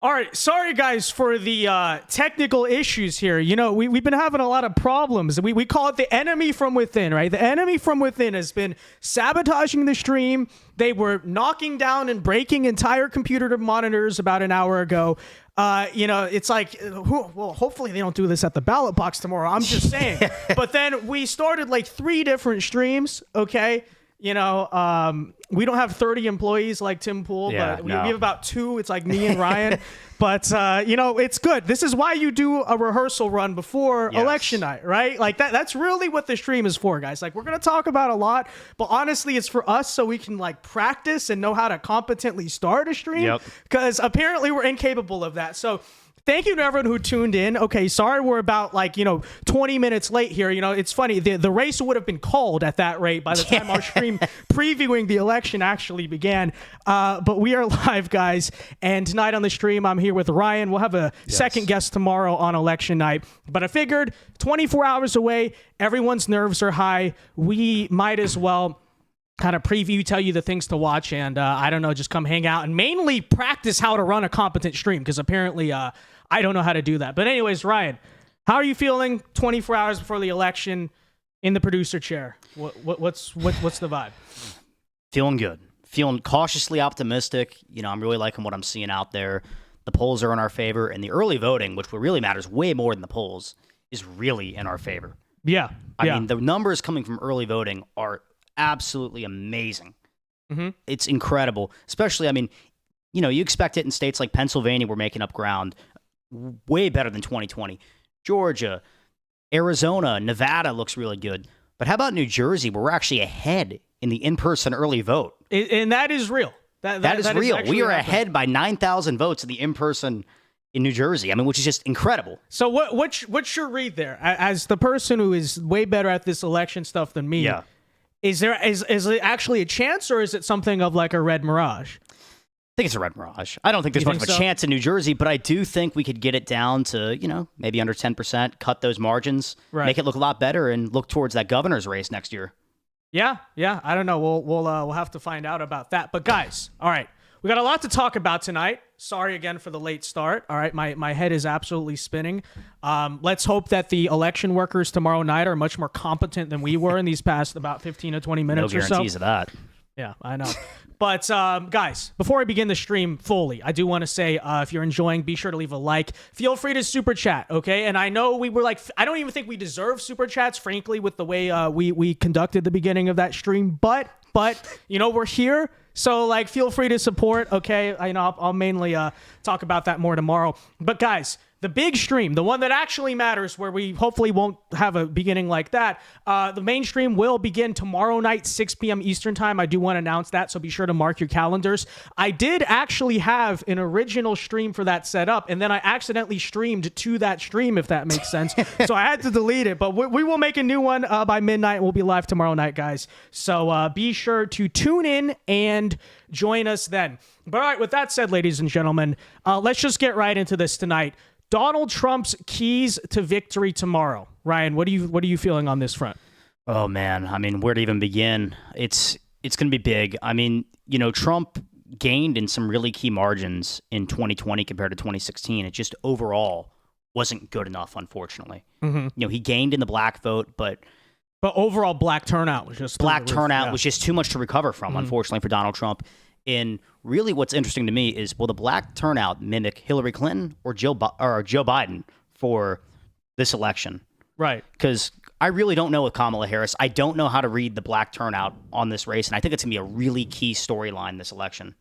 All right, sorry guys for the technical issues here. You know, we've been having a lot of problems. We call it the enemy from within, right? The enemy from within has been sabotaging the stream. They were knocking down and breaking entire computer monitors about an hour ago. You know, it's like, well, hopefully they don't do this at the ballot box tomorrow. I'm just saying. But then we started like 3 different streams, okay? You know, we don't have 30 employees like Tim Pool, but we have about 2. It's like me and Ryan. But, you know, it's good. This is why you do a rehearsal run before election night, right? Like that's really what the stream is for, guys. Like we're going to talk about a lot, but honestly, it's for us so we can like practice and know how to competently start a stream because apparently we're incapable of that. So thank you to everyone who tuned in. Okay, sorry we're about 20 minutes late here. You know, it's funny. The race would have been called at that rate by the time our stream previewing the election actually began. But we are live, guys. And tonight on the stream, I'm here with Ryan. We'll have a second guest tomorrow on election night. But I figured 24 hours away, everyone's nerves are high. We might as well kind of preview, tell you the things to watch, and I don't know, just come hang out and mainly practice how to run a competent stream because apparently I don't know how to do that. But anyways, Ryan, how are you feeling 24 hours before the election in the producer chair? What's the vibe? Feeling good. Feeling cautiously optimistic. You know, I'm really liking what I'm seeing out there. The polls are in our favor, and the early voting, which really matters way more than the polls, is really in our favor. Yeah. I mean, the numbers coming from early voting are absolutely amazing. It's incredible. Especially, I mean, you know, you expect it in states like Pennsylvania, we're making up ground way better than 2020. Georgia, Arizona, Nevada looks really good. But how about New Jersey, where we're actually ahead in the in-person early vote? And that is real. That is real. We are ahead by 9,000 votes in the in-person in New Jersey. I mean, which is just incredible. So what's your read there? As the person who is way better at this election stuff than me, is it actually a chance, or is it something of like a red mirage? I think it's a red mirage. I don't think there's much of a chance in New Jersey, but I do think we could get it down to, you know, maybe under 10%, cut those margins, make it look a lot better, and look towards that governor's race next year. Yeah. I don't know. We'll have to find out about that. But guys, all right, we got a lot to talk about tonight. Sorry again for the late start. All right, my head is absolutely spinning. Let's hope that the election workers tomorrow night are much more competent than we were in these past about 15 to 20 minutes or so. No guarantees of that. Yeah, I know. But guys, before I begin the stream fully, I do want to say if you're enjoying, be sure to leave a like. Feel free to super chat, okay? And I know we were like, I don't even think we deserve super chats, frankly, with the way we conducted the beginning of that stream. But you know, we're here. So, like, feel free to support, okay? I know I'll mainly talk about that more tomorrow. But, guys, the big stream, the one that actually matters, where we hopefully won't have a beginning like that, the main stream will begin tomorrow night, 6 p.m. Eastern time. I do want to announce that, so be sure to mark your calendars. I did actually have an original stream for that set up, and then I accidentally streamed to that stream, if that makes sense. So I had to delete it, but we will make a new one by midnight. We'll be live tomorrow night, guys. So be sure to tune in and join us then. But all right, with that said, ladies and gentlemen, let's just get right into this tonight. Donald Trump's keys to victory tomorrow. Ryan, what are you feeling on this front? Oh man, I mean, where to even begin? It's going to be big. I mean, you know, Trump gained in some really key margins in 2020 compared to 2016. It just overall wasn't good enough, unfortunately. You know, he gained in the black vote, but overall black turnout was just was just too much to recover from, unfortunately, for Donald Trump. And really what's interesting to me is, will the black turnout mimic Hillary Clinton or Joe Biden for this election? Right. Because I really don't know with Kamala Harris. I don't know how to read the black turnout on this race, and I think it's going to be a really key storyline this election.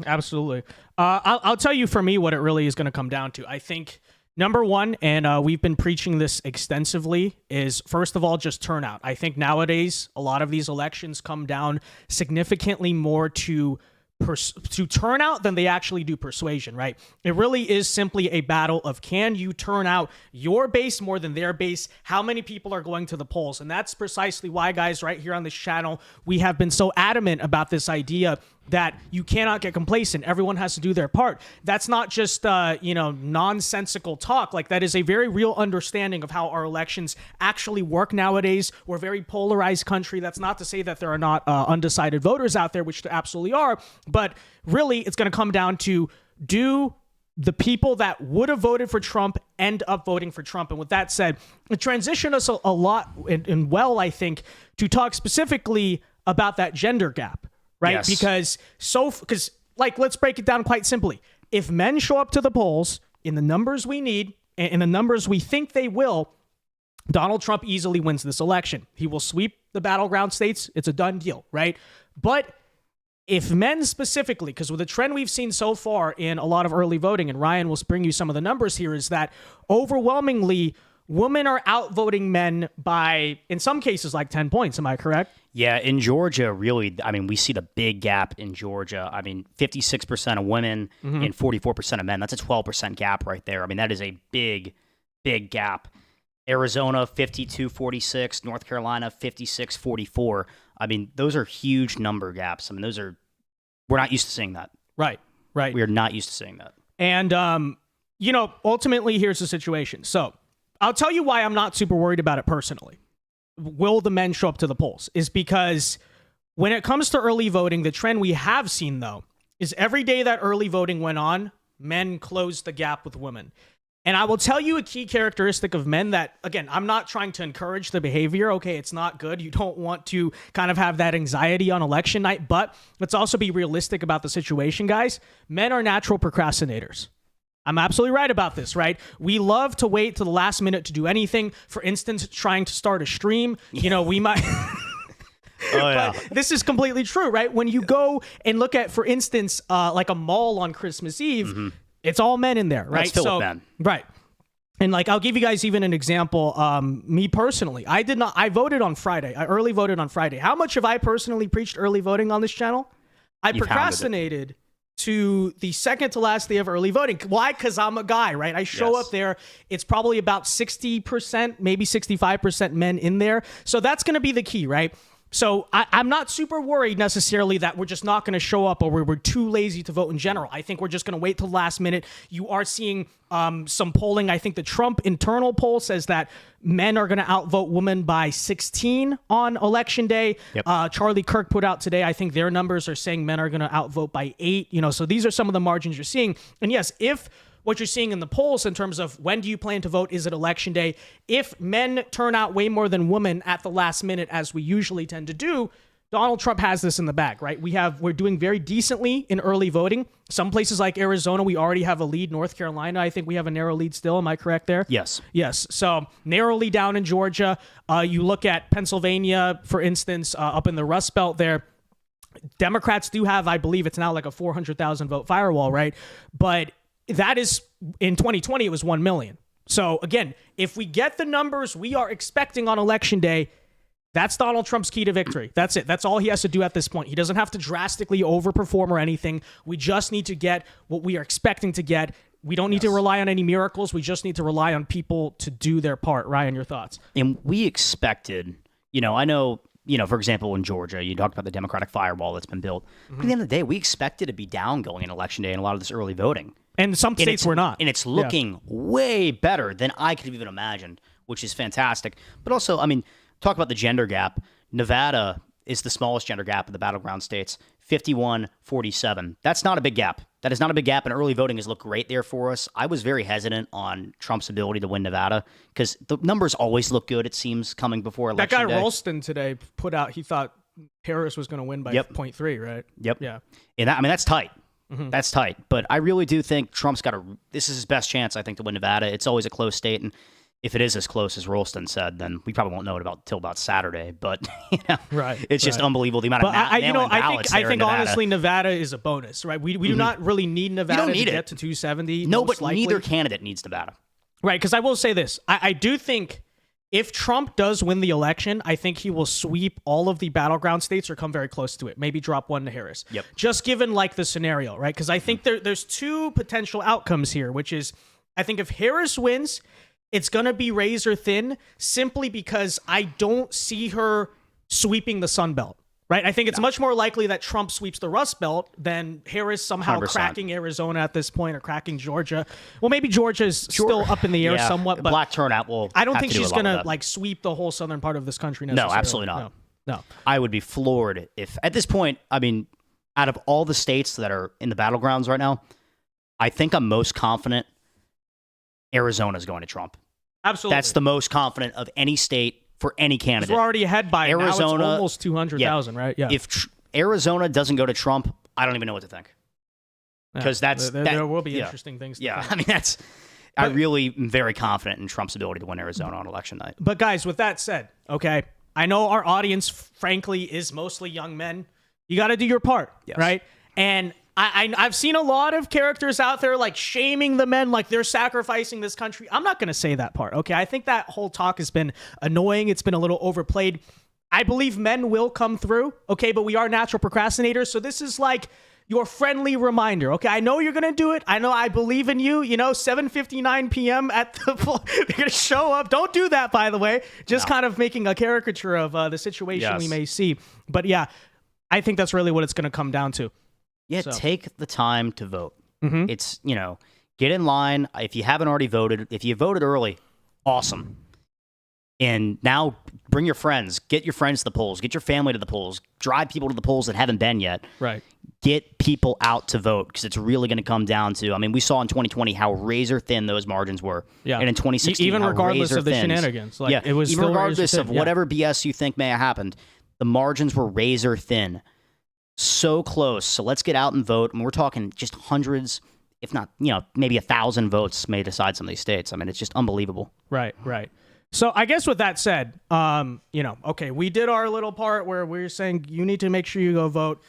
Absolutely. I'll tell you, for me, what it really is going to come down to. I think, number one, and we've been preaching this extensively, is, first of all, just turnout. I think nowadays, a lot of these elections come down significantly more to turnout than they actually do persuasion, right? It really is simply a battle of, can you turn out your base more than their base? How many people are going to the polls? And that's precisely why, guys, right here on this channel, we have been so adamant about this idea that you cannot get complacent. Everyone has to do their part. That's not just, nonsensical talk. Like, that is a very real understanding of how our elections actually work nowadays. We're a very polarized country. That's not to say that there are not undecided voters out there, which there absolutely are. But really, it's going to come down to, do the people that would have voted for Trump end up voting for Trump. And with that said, it transitioned us a lot and well, I think, to talk specifically about that gender gap, right? Yes. Because let's break it down quite simply. If men show up to the polls in the numbers we need and in the numbers we think they will, Donald Trump easily wins this election. He will sweep the battleground states. It's a done deal, right? But if men specifically, because with the trend we've seen so far in a lot of early voting, and Ryan will bring you some of the numbers here, is that overwhelmingly women are outvoting men by, in some cases, like 10 points. Am I correct? Yeah, in Georgia, really, I mean, we see the big gap in Georgia. I mean, 56% of women and 44% of men. That's a 12% gap right there. I mean, that is a big, big gap. Arizona, 52-46. North Carolina, 56-44. I mean, those are huge number gaps. I mean, we're not used to seeing that. Right. We are not used to seeing that. And, ultimately, here's the situation. So I'll tell you why I'm not super worried about it personally. Will the men show up to the polls? Is because when it comes to early voting, the trend we have seen, though, is every day that early voting went on, men closed the gap with women. And I will tell you a key characteristic of men that, again, I'm not trying to encourage the behavior. Okay, it's not good. You don't want to kind of have that anxiety on election night, but let's also be realistic about the situation, guys. Men are natural procrastinators. I'm absolutely right about this, right? We love to wait to the last minute to do anything. For instance, trying to start a stream. We might... But this is completely true, right? When you go and look at, for instance, like a mall on Christmas Eve, it's all men in there, right? That's filled with men. Right. And I'll give you guys even an example. Me personally, I voted on Friday. I early voted on Friday. How much have I personally preached early voting on this channel? I procrastinated to the second to last day of early voting. Why? Because I'm a guy, right? I show up there. It's probably about 60%, maybe 65% men in there. So that's going to be the key, right? So I'm not super worried necessarily that we're just not going to show up or we're too lazy to vote in general. I think we're just going to wait till the last minute. You are seeing some polling. I think the Trump internal poll says that men are going to outvote women by 16 on election day. Yep. Charlie Kirk put out today, I think their numbers are saying men are going to outvote by 8. So these are some of the margins you're seeing. And yes, if what you're seeing in the polls in terms of when do you plan to vote, is it election day? If men turn out way more than women at the last minute, as we usually tend to do, Donald Trump has this in the bag, right? We're doing very decently in early voting. Some places like Arizona, we already have a lead. North Carolina, I think we have a narrow lead still. Am I correct there? Yes. So narrowly down in Georgia. You look at Pennsylvania, for instance, up in the Rust Belt there. Democrats do have, I believe it's now like a 400,000 vote firewall, right? But that is, in 2020, it was 1 million. So again, if we get the numbers we are expecting on election day, that's Donald Trump's key to victory. That's it. That's all he has to do at this point. He doesn't have to drastically overperform or anything. We just need to get what we are expecting to get. We don't need to rely on any miracles. We just need to rely on people to do their part. Ryan, your thoughts? And we expected, I know, for example, in Georgia, you talked about the Democratic firewall that's been built. But at the end of the day, we expected to be down going in election day in a lot of this early voting. And some states were not. And it's looking way better than I could have even imagined, which is fantastic. But also, talk about the gender gap. Nevada is the smallest gender gap of the battleground states, 51-47. That's not a big gap. That is not a big gap, and early voting has looked great there for us. I was very hesitant on Trump's ability to win Nevada because the numbers always look good, it seems, coming before election day. That guy Ralston today put out, he thought Harris was going to win by 0.3, right? Yep. Yeah. And that's tight. That's tight. But I really do think Trump's this is his best chance, I think, to win Nevada. It's always a close state. And if it is as close as Ralston said, then we probably won't know it till about Saturday. But, it's just unbelievable the amount of ballots I think honestly, Nevada is a bonus, right? We do not really need Nevada to get to 270. No, but neither candidate needs Nevada. Right. Because I will say this. I do think if Trump does win the election, I think he will sweep all of the battleground states or come very close to it. Maybe drop one to Harris. Yep. Just given the scenario, right? Because I think there's two potential outcomes here, which is I think if Harris wins, it's going to be razor thin simply because I don't see her sweeping the Sun Belt. Right? I think it's much more likely that Trump sweeps the Rust Belt than Harris somehow 100%. Cracking Arizona at this point or cracking Georgia. Well, maybe Georgia is still up in the air somewhat, but black turnout will. I don't think she's going to sweep the whole southern part of this country necessarily. No, absolutely not. No. I would be floored if at this point, out of all the states that are in the battlegrounds right now, I think I'm most confident Arizona's going to Trump. Absolutely. That's the most confident of any state for any candidate. We're already ahead by Arizona, now it's almost 200,000, right? Yeah. If Arizona doesn't go to Trump, I don't even know what to think. Because there will be interesting things. I mean, I really am very confident in Trump's ability to win Arizona on election night. But guys, with that said, okay, I know our audience, frankly, is mostly young men. You got to do your part, right? And I've seen a lot of characters out there like shaming the men, like they're sacrificing this country. I'm not going to say that part, okay? I think that whole talk has been annoying. It's been a little overplayed. I believe men will come through, okay? But we are natural procrastinators, so this is like your friendly reminder, okay? I know you're going to do it. I know I believe in you. 7:59 p.m. at the they're going to show up. Don't do that, by the way. Just kind of making a caricature of the situation we may see. But yeah, I think that's really what it's going to come down to. Yeah, take the time to vote. It's, get in line. If you haven't already voted, if you voted early, awesome. And now bring your friends. Get your friends to the polls. Get your family to the polls. Drive people to the polls that haven't been yet. Right. Get people out to vote because it's really going to come down to, I mean, we saw in 2020 how razor thin those margins were. Yeah. And in 2016, even regardless of the shenanigans. It was even regardless of whatever BS you think may have happened, the margins were razor thin. So close. So let's get out and vote. And we're talking just hundreds, if not, maybe 1,000 votes may decide some of these states. I mean, it's just unbelievable. Right. So I guess with that said, okay, we did our little part where we're saying you need to make sure you go vote.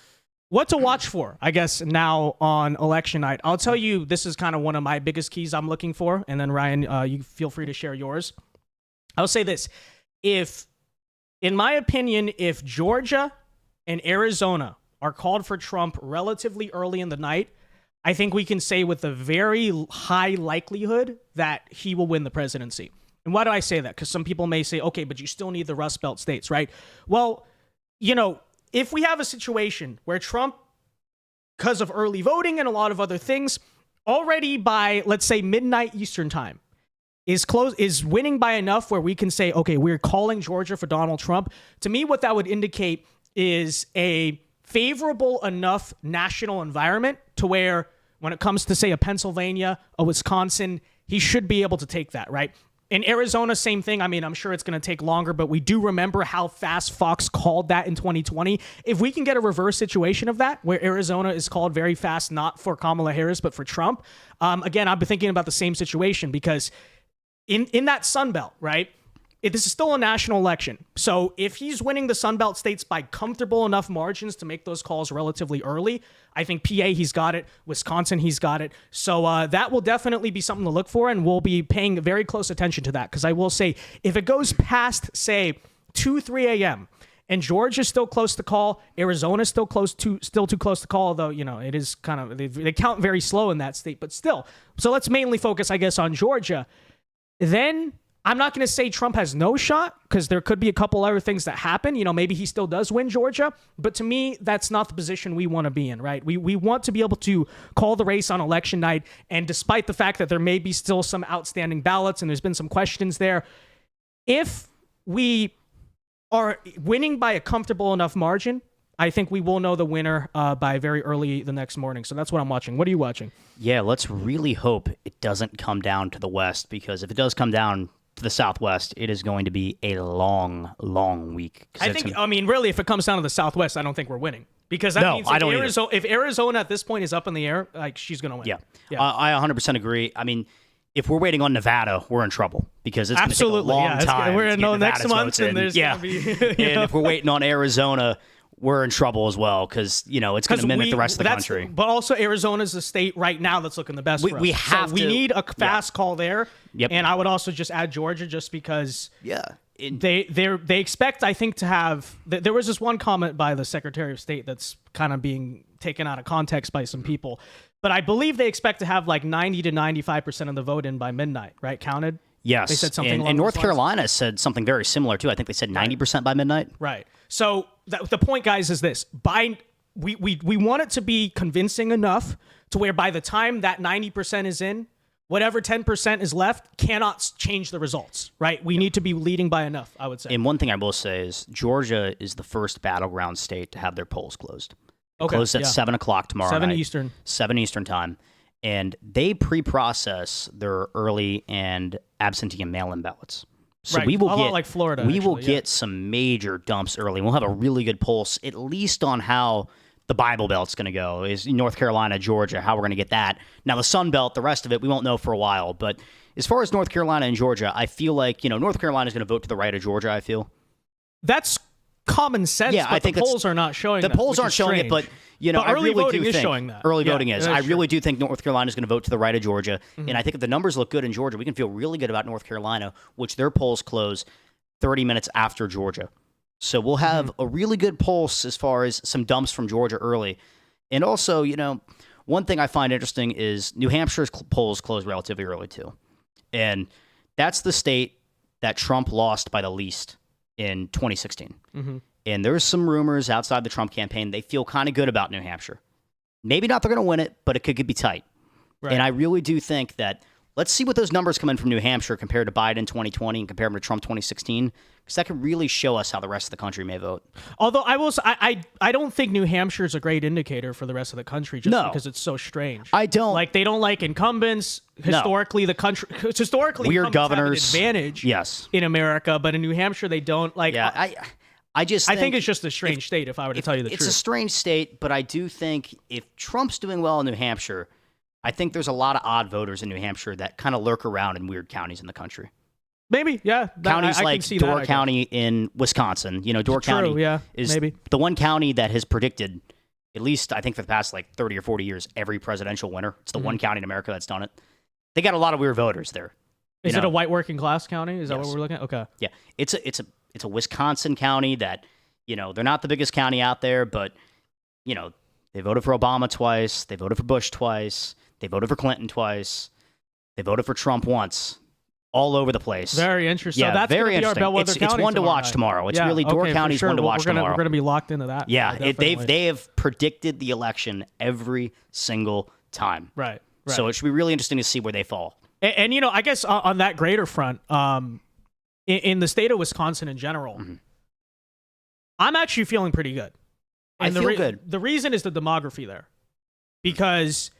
What to watch for, I guess, now on election night. I'll tell you, this is kind of one of my biggest keys I'm looking for. And then, Ryan, you feel free to share yours. I'll say this. In my opinion, if Georgia and Arizona are called for Trump relatively early in the night, I think we can say with a very high likelihood that he will win the presidency. And why do I say that? Because some people may say, okay, but you still need the Rust Belt states, right? Well, if we have a situation where Trump, because of early voting and a lot of other things, already by, let's say, midnight Eastern time, is winning by enough where we can say, okay, we're calling Georgia for Donald Trump. To me, what that would indicate is a favorable enough national environment to where when it comes to, say, a Pennsylvania, a Wisconsin, he should be able to take that, right? In Arizona, same thing. I mean, I'm sure it's going to take longer, but we do remember how fast Fox called that in 2020. If we can get a reverse situation of that, where Arizona is called very fast, not for Kamala Harris, but for Trump, again, I've been thinking about the same situation because in that Sun Belt, right, this is still a national election. So if he's winning the Sun Belt states by comfortable enough margins to make those calls relatively early, I think PA, he's got it. Wisconsin, he's got it. So that will definitely be something to look for, and we'll be paying very close attention to that. Because I will say, if it goes past, say, 2, 3 a.m., and Georgia's still close to call, Arizona's still too close to call, although, it is kind of, they count very slow in that state, but still. So let's mainly focus, I guess, on Georgia. Then I'm not going to say Trump has no shot because there could be a couple other things that happen. Maybe he still does win Georgia. But to me, that's not the position we want to be in, right? We want to be able to call the race on election night. And despite the fact that there may be still some outstanding ballots and there's been some questions there, if we are winning by a comfortable enough margin, I think we will know the winner by very early the next morning. So that's what I'm watching. What are you watching? Yeah, let's really hope it doesn't come down to the West, because if it does come down to the Southwest, it is going to be a long, long week. Really, if it comes down to the Southwest, I don't think we're winning. Because that means if Arizona at this point is up in the air, like, she's going to win. Yeah. I 100% agree. I mean, if we're waiting on Nevada, we're in trouble because it's going to take a long time. We're going to know next month, and there's going to be... And if we're waiting on Arizona, we're in trouble as well because, it's going to mimic the rest of the country. But also, Arizona's the state right now that's looking the best for us. We need a fast call there. Yep. And I would also just add Georgia just because they expect, I think, to have... There was this one comment by the Secretary of State that's kind of being taken out of context by some people. But I believe they expect to have like 90 to 95% of the vote in by midnight, right? Counted? Yes. They said something and North Carolina said something very similar, too. I think they said 90% by midnight. Right. So the point, guys, is this. We want it to be convincing enough to where by the time that 90% is in, whatever 10% is left cannot change the results, right? We need to be leading by enough, I would say. And one thing I will say is Georgia is the first battleground state to have their polls closed. Closed at 7 o'clock tomorrow night. 7 Eastern. 7 Eastern time. and they pre-process their early and absentee and mail-in ballots. So right. we will a get lot like Florida. we will actually, get some major dumps early. We'll have a really good pulse, at least on how the Bible Belt's going to go. Is North Carolina, Georgia, how we're going to get that. Now the Sun Belt, the rest of it, we won't know for a while. But as far as North Carolina and Georgia, I feel like North Carolina is going to vote to the right of Georgia. I feel that's common sense. Yeah, but I think the polls are not showing. The polls aren't showing it, but but I early really voting do is think showing that. early voting is. I really true. do think North Carolina is going to vote to the right of Georgia, and I think if the numbers look good in Georgia, we can feel really good about North Carolina, which their polls close 30 minutes after Georgia. So we'll have a really good pulse as far as some dumps from Georgia early. And also, one thing I find interesting is New Hampshire's polls close relatively early too. And that's the state that Trump lost by the least in 2016. And there's some rumors outside the Trump campaign. They feel kind of good about New Hampshire. Maybe not they're going to win it, but it could be tight. Right. And I really do think that let's see what those numbers come in from New Hampshire compared to Biden 2020 and compare them to Trump 2016, because that could really show us how the rest of the country may vote. Although I don't think New Hampshire is a great indicator for the rest of the country just because it's so strange. I don't. Like, they don't like incumbents. Historically, the country weird governors have an advantage in America, but in New Hampshire they don't. Like, yeah, I think it's just a strange state, if I were to tell you the truth. It's a strange state, but I do think if Trump's doing well in New Hampshire, I think there's a lot of odd voters in New Hampshire that kind of lurk around in weird counties in the country. Maybe, yeah. Counties like Door County in Wisconsin. Door County is the one county that has predicted, at least I think for the past 30 or 40 years, every presidential winner. It's the one county in America that's done it. They got a lot of weird voters there. Is it a white working class county? Is that what we're looking at? Okay. Yeah. It's a Wisconsin county that, they're not the biggest county out there, but, they voted for Obama twice. They voted for Bush twice. They voted for Clinton twice. They voted for Trump once. All over the place. Very interesting. Yeah, so that's very interesting. Our it's one to watch tomorrow. It's really Door County's one to watch tomorrow. We're going to be locked into that. Yeah, they have predicted the election every single time. Right. So it should be really interesting to see where they fall. And I guess on that greater front, in the state of Wisconsin in general, I'm actually feeling pretty good. And I feel good. The reason is the demography there. Because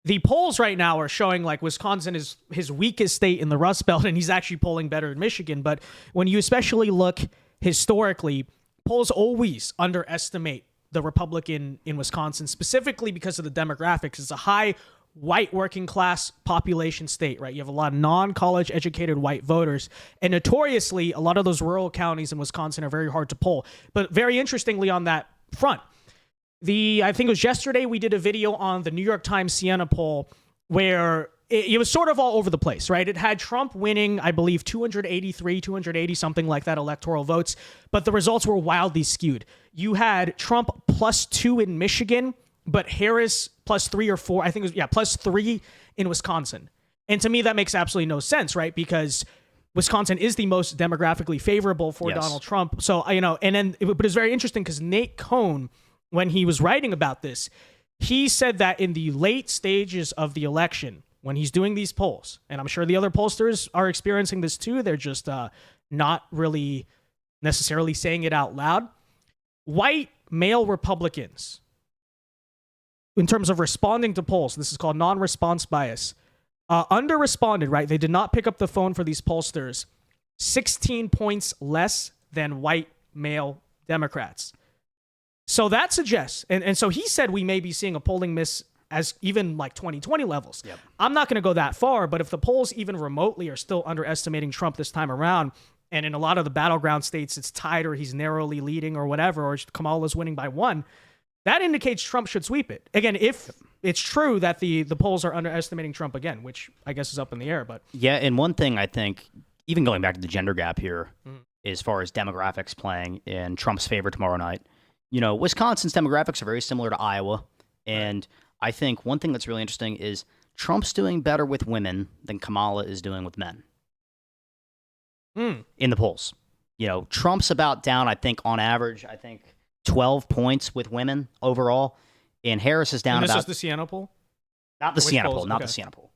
the polls right now are showing Wisconsin is his weakest state in the Rust Belt, and he's actually polling better in Michigan. But when you especially look historically, polls always underestimate the Republican in Wisconsin, specifically because of the demographics. It's a high white working class population state, right? You have a lot of non-college educated white voters, and notoriously, a lot of those rural counties in Wisconsin are very hard to poll. But very interestingly on that front, I think it was yesterday we did a video on the New York Times Siena poll where it was sort of all over the place, right? It had Trump winning, I believe, 280 something like that electoral votes, but the results were wildly skewed. You had Trump +2 in Michigan, but Harris +3 or 4, I think it was, +3 in Wisconsin. And to me, that makes absolutely no sense, right? Because Wisconsin is the most demographically favorable for Donald Trump. So, but it's very interesting because Nate Cohn, when he was writing about this, he said that in the late stages of the election, when he's doing these polls, and I'm sure the other pollsters are experiencing this too, they're just not really necessarily saying it out loud. White male Republicans, in terms of responding to polls, this is called non-response bias, under-responded, right? They did not pick up the phone for these pollsters 16 points less than white male Democrats. So that suggests, and so he said we may be seeing a polling miss as even 2020 levels. Yep. I'm not going to go that far, but if the polls even remotely are still underestimating Trump this time around, and in a lot of the battleground states it's tied or he's narrowly leading or whatever, or Kamala's winning by 1, that indicates Trump should sweep it. Again, if it's true that the polls are underestimating Trump again, which I guess is up in the air. But yeah, and one thing I think, even going back to the gender gap here, as far as demographics playing in Trump's favor tomorrow night, Wisconsin's demographics are very similar to Iowa. And I think one thing that's really interesting is Trump's doing better with women than Kamala is doing with men in the polls. Trump's about down, I think, on average, 12 points with women overall. And Harris is down and this about... is the Siena poll? Not the Siena poll, not the Siena poll.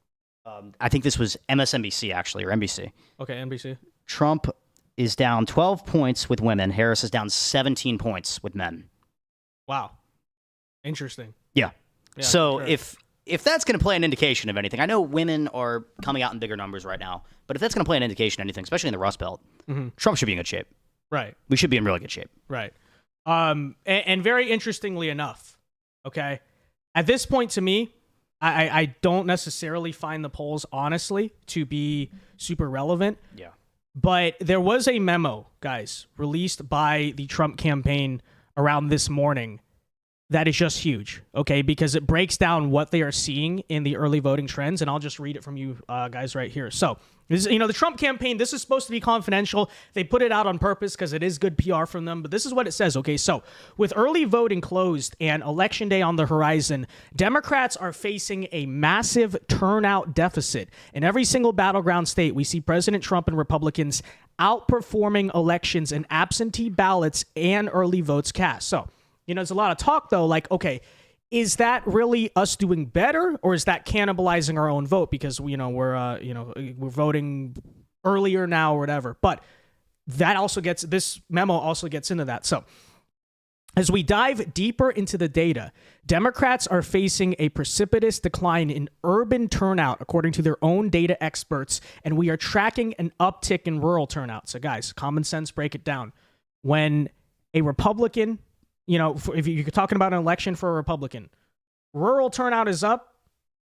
I think this was MSNBC, actually, or NBC. Okay, NBC. Trump is down 12 points with women. Harris is down 17 points with men. Wow. Interesting. Yeah. So if if that's going to play an indication of anything, I know women are coming out in bigger numbers right now, but if that's going to play an indication of anything, especially in the Rust Belt, Trump should be in good shape. Right. We should be in really good shape. Right. And very interestingly enough, okay, at this point to me, I don't necessarily find the polls, honestly, to be super relevant. Yeah. But there was a memo, guys, released by the Trump campaign around this morning that is just huge, okay, because it breaks down what they are seeing in the early voting trends, and I'll just read it from you guys right here. So, this is, the Trump campaign, this is supposed to be confidential. They put it out on purpose because it is good PR from them, but this is what it says, okay? So, with early voting closed and Election Day on the horizon, Democrats are facing a massive turnout deficit. In every single battleground state, we see President Trump and Republicans outperforming elections in absentee ballots and early votes cast. So, there's a lot of talk, though, like, okay, is that really us doing better, or is that cannibalizing our own vote because, we're voting earlier now or whatever? But this memo also gets into that. So as we dive deeper into the data, Democrats are facing a precipitous decline in urban turnout, according to their own data experts, and we are tracking an uptick in rural turnout. So, guys, common sense, break it down. When a Republican... if you're talking about an election for a Republican, rural turnout is up,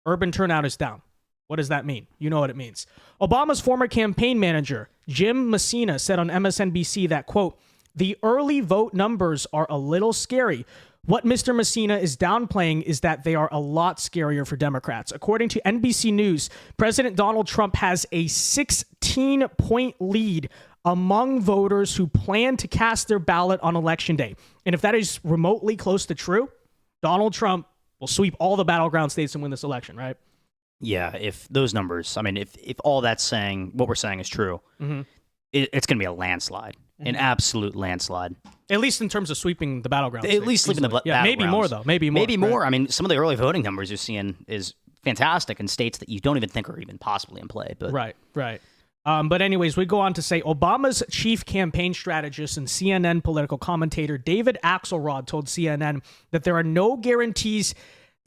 urban turnout is down. What does that mean? You know what it means. Obama's former campaign manager, Jim Messina, said on MSNBC that, quote, "The early vote numbers are a little scary. What Mr. Messina is downplaying is that they are a lot scarier for Democrats." According to NBC News, President Donald Trump has a 16-point lead among voters who plan to cast their ballot on Election Day. And if that is remotely close to true, Donald Trump will sweep all the battleground states and win this election, right? Yeah, if those numbers, if all that's saying, what we're saying is true, it's going to be a landslide, an absolute landslide. At least in terms of sweeping the battleground states. At least sweeping the battlegrounds. Maybe more, though. Maybe more. Right? Some of the early voting numbers you're seeing is fantastic in states that you don't even think are even possibly in play. But Right. But anyways, we go on to say Obama's chief campaign strategist and CNN political commentator David Axelrod told CNN that there are no guarantees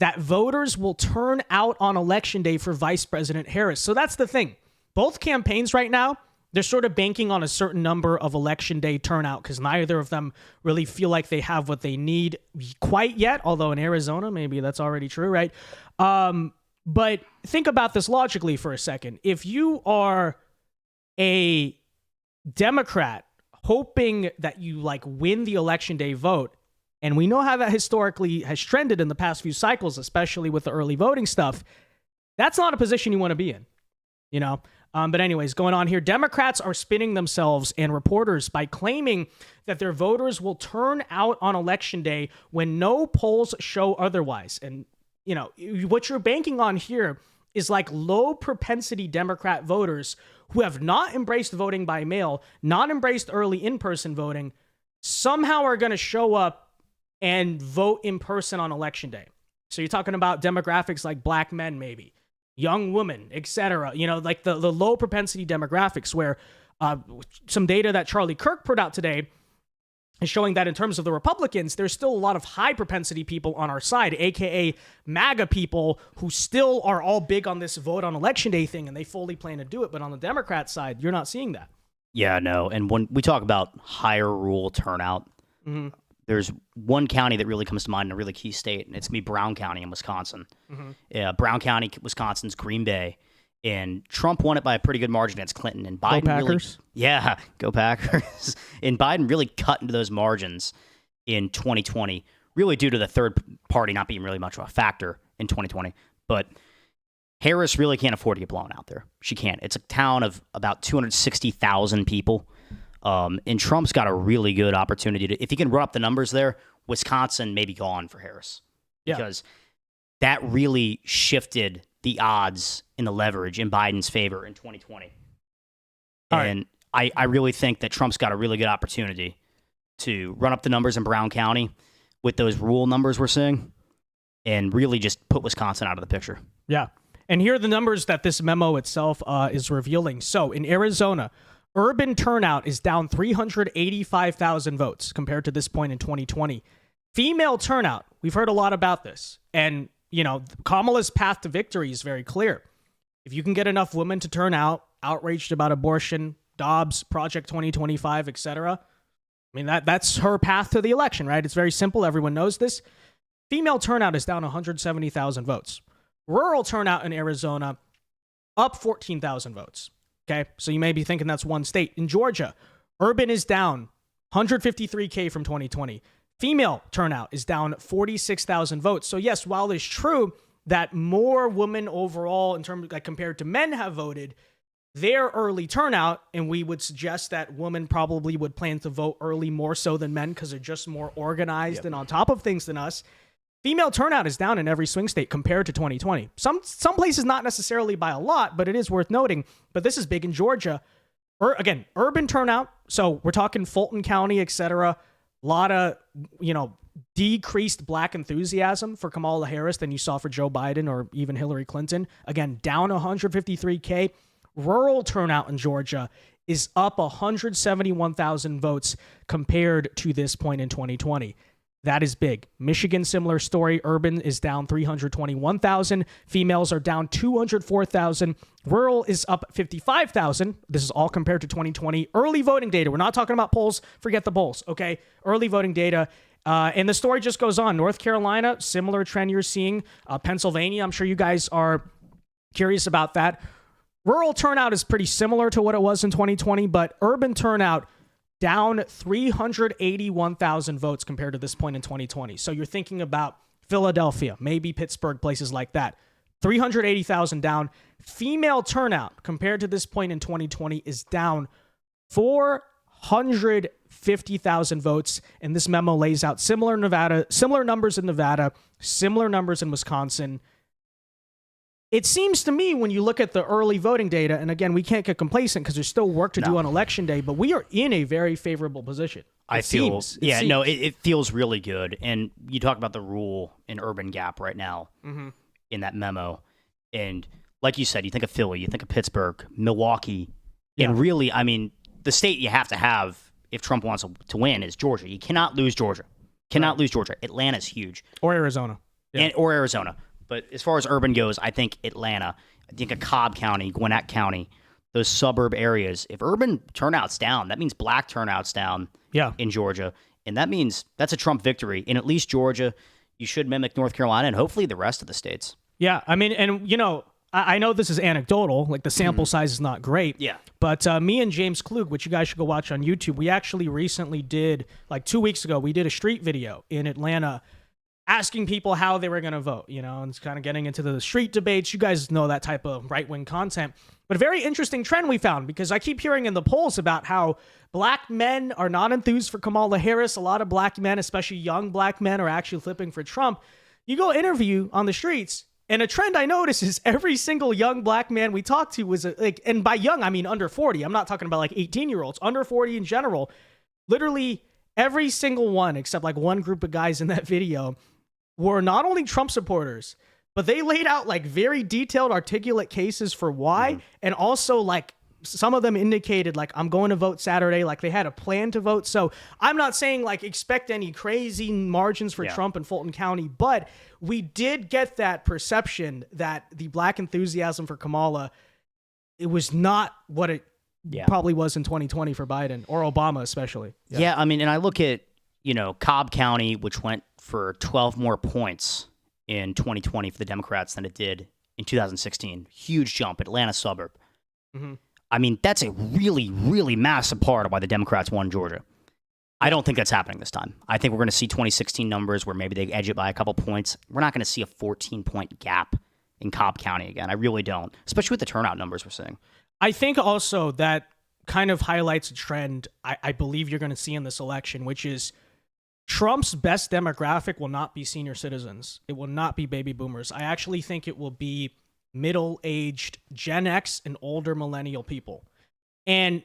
that voters will turn out on Election Day for Vice President Harris. So that's the thing. Both campaigns right now, they're sort of banking on a certain number of Election Day turnout because neither of them really feel like they have what they need quite yet, although in Arizona, maybe that's already true, right? But think about this logically for a second. If you are a Democrat hoping that you win the Election Day vote, and we know how that historically has trended in the past few cycles, especially with the early voting stuff, that's not a position you want to be in, But anyways, going on here, Democrats are spinning themselves and reporters by claiming that their voters will turn out on Election Day when no polls show otherwise. And, what you're banking on here is low propensity Democrat voters who have not embraced voting by mail, not embraced early in-person voting, somehow are going to show up and vote in person on Election Day. So you're talking about demographics like black men, maybe, young women, etc. The low propensity demographics where some data that Charlie Kirk put out today is showing that in terms of the Republicans, there's still a lot of high propensity people on our side, aka MAGA people who still are all big on this vote on Election Day thing, and they fully plan to do it. But on the Democrat side, you're not seeing that. Yeah, no. And when we talk about higher rural turnout, there's one county that really comes to mind in a really key state, and it's going to be Brown County in Wisconsin. Brown County, Wisconsin's Green Bay. And Trump won it by a pretty good margin against Clinton. And Biden go Packers. Go Packers. And Biden really cut into those margins in 2020, really due to the third party not being really much of a factor in 2020. But Harris really can't afford to get blown out there. She can't. It's a town of about 260,000 people. And Trump's got a really good opportunity to, if he can run up the numbers there, Wisconsin may be gone for Harris. Because that really shifted the odds in the leverage in Biden's favor in 2020. And I really think that Trump's got a really good opportunity to run up the numbers in Brown County with those rural numbers we're seeing and really just put Wisconsin out of the picture. Yeah. And here are the numbers that this memo itself is revealing. So in Arizona, urban turnout is down 385,000 votes compared to this point in 2020. Female turnout, we've heard a lot about this. And Kamala's path to victory is very clear. If you can get enough women to turn out, outraged about abortion, Dobbs, Project 2025, etc., I mean, that's her path to the election, right? It's very simple. Everyone knows this. Female turnout is down 170,000 votes. Rural turnout in Arizona, up 14,000 votes. Okay, so you may be thinking that's one state. In Georgia, urban is down 153K from 2020. Female turnout is down 46,000 votes. So yes, while it's true that more women overall, in terms like compared to men, have voted, their early turnout, and we would suggest that women probably would plan to vote early more so than men because they're just more organized and on top of things than us. Female turnout is down in every swing state compared to 2020. Some places not necessarily by a lot, but it is worth noting. But this is big in Georgia. Again, urban turnout. So we're talking Fulton County, etc. A lot of, decreased black enthusiasm for Kamala Harris than you saw for Joe Biden or even Hillary Clinton. Again, down 153K. Rural turnout in Georgia is up 171,000 votes compared to this point in 2020. That is big. Michigan, similar story. Urban is down 321,000. Females are down 204,000. Rural is up 55,000. This is all compared to 2020. Early voting data. We're not talking about polls. Forget the polls, okay? Early voting data. And the story just goes on. North Carolina, similar trend you're seeing. Pennsylvania, I'm sure you guys are curious about that. Rural turnout is pretty similar to what it was in 2020, but urban turnout down 381,000 votes compared to this point in 2020. So you're thinking about Philadelphia, maybe Pittsburgh, places like that. 380,000 down. Female turnout compared to this point in 2020 is down 450,000 votes. And this memo lays out similar numbers in Nevada, similar numbers in Wisconsin. It seems to me when you look at the early voting data, and again, we can't get complacent because there's still work to do on election day, but we are in a very favorable position. It feels really good. And you talk about the rural and urban gap right now in that memo. And like you said, you think of Philly, you think of Pittsburgh, Milwaukee. Yeah. And really, I mean, the state you have to have if Trump wants to win is Georgia. You cannot lose Georgia. Lose Georgia. Atlanta's huge. Or Arizona. Yeah. Or Arizona. But as far as urban goes, I think Atlanta, I think of Cobb County, Gwinnett County, those suburb areas. If urban turnout's down, that means black turnout's down in Georgia. And that means that's a Trump victory. In at least Georgia, you should mimic North Carolina and hopefully the rest of the states. Yeah, I mean, and I know this is anecdotal, like the sample size is not great. Yeah. But me and James Klug, which you guys should go watch on YouTube, we actually recently did, like 2 weeks ago, we did a street video in Atlanta asking people how they were going to vote, and it's kind of getting into the street debates. You guys know that type of right-wing content. But a very interesting trend we found, because I keep hearing in the polls about how black men are not enthused for Kamala Harris. A lot of black men, especially young black men, are actually flipping for Trump. You go interview on the streets, and a trend I notice is every single young black man we talked to was and by young, I mean under 40. I'm not talking about like 18-year-olds, under 40 in general. Literally every single one, except like one group of guys in that video, were not only Trump supporters, but they laid out like very detailed, articulate cases for why. And also like some of them indicated like, I'm going to vote Saturday. Like they had a plan to vote. So I'm not saying like expect any crazy margins for Trump in Fulton County, but we did get that perception that the black enthusiasm for Kamala, it was not what it probably was in 2020 for Biden or Obama, especially. Yeah. I mean, and I look at, Cobb County, which went for 12 more points in 2020 for the Democrats than it did in 2016. Huge jump, Atlanta suburb. I mean, that's a really, really massive part of why the Democrats won Georgia. I don't think that's happening this time. I think we're going to see 2016 numbers where maybe they edge it by a couple points. We're not going to see a 14-point gap in Cobb County again. I really don't, especially with the turnout numbers we're seeing. I think also that kind of highlights a trend I believe you're going to see in this election, which is Trump's best demographic will not be senior citizens. It will not be baby boomers. I actually think it will be middle-aged Gen X and older millennial people. And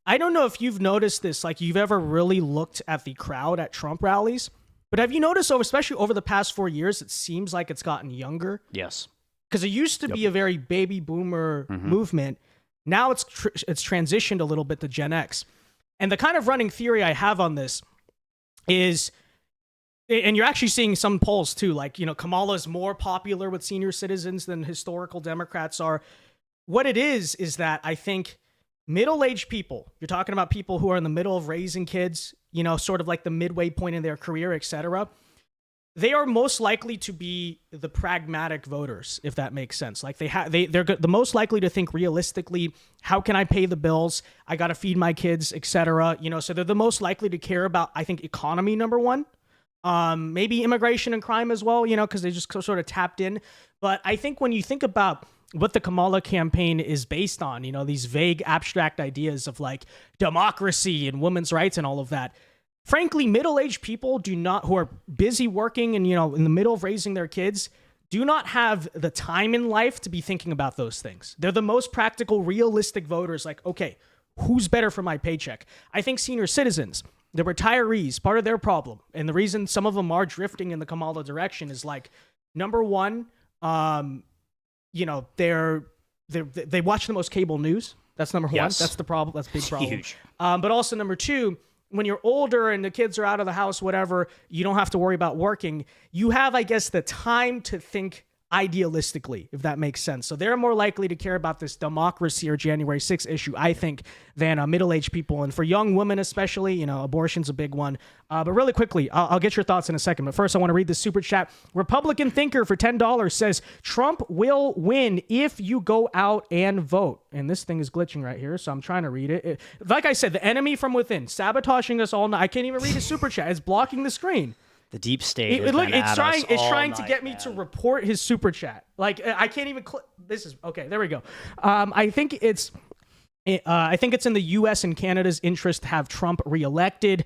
I don't know if you've noticed this, like you've ever really looked at the crowd at Trump rallies, but have you noticed, especially over the past 4 years, it seems like it's gotten younger? Yes. Because it used to be a very baby boomer movement. Now it's transitioned a little bit to Gen X. And the kind of running theory I have on this is And you're actually seeing some polls too, like, Kamala is more popular with senior citizens than historical Democrats are. What it is that I think middle-aged people, you're talking about people who are in the middle of raising kids, sort of like the midway point in their career, etc. They are most likely to be the pragmatic voters, if that makes sense. Like they're the most likely to think realistically, how can I pay the bills? I got to feed my kids, etc. So they're the most likely to care about, I think, economy, number one. Maybe immigration and crime as well, because they just sort of tapped in. But I think when you think about what the Kamala campaign is based on, these vague abstract ideas of like democracy and women's rights and all of that, frankly, middle-aged people who are busy working and, in the middle of raising their kids, do not have the time in life to be thinking about those things. They're the most practical, realistic voters. Like, okay, who's better for my paycheck? I think senior citizens, the retirees, part of their problem, and the reason some of them are drifting in the Kamala direction is like, number one, they watch the most cable news. That's number one. That's the problem. That's a big problem. Huge. But also number two, when you're older and the kids are out of the house, whatever, you don't have to worry about working. You have, I guess, the time to think idealistically, if that makes sense. So they're more likely to care about this democracy or January 6th issue, I think, than middle-aged people. And for young women especially, abortion's a big one. But really quickly, I'll get your thoughts in a second. But first, I want to read this super chat. Republican Thinker for $10 says, Trump will win if you go out and vote. And this thing is glitching right here, so I'm trying to read it. Like I said, the enemy from within, sabotaging us all night. I can't even read his super chat. It's blocking the screen. The deep state. It's trying to get me to report his super chat. Like I can't even click. This is okay. There we go. I think it's in the U.S. and Canada's interest to have Trump reelected.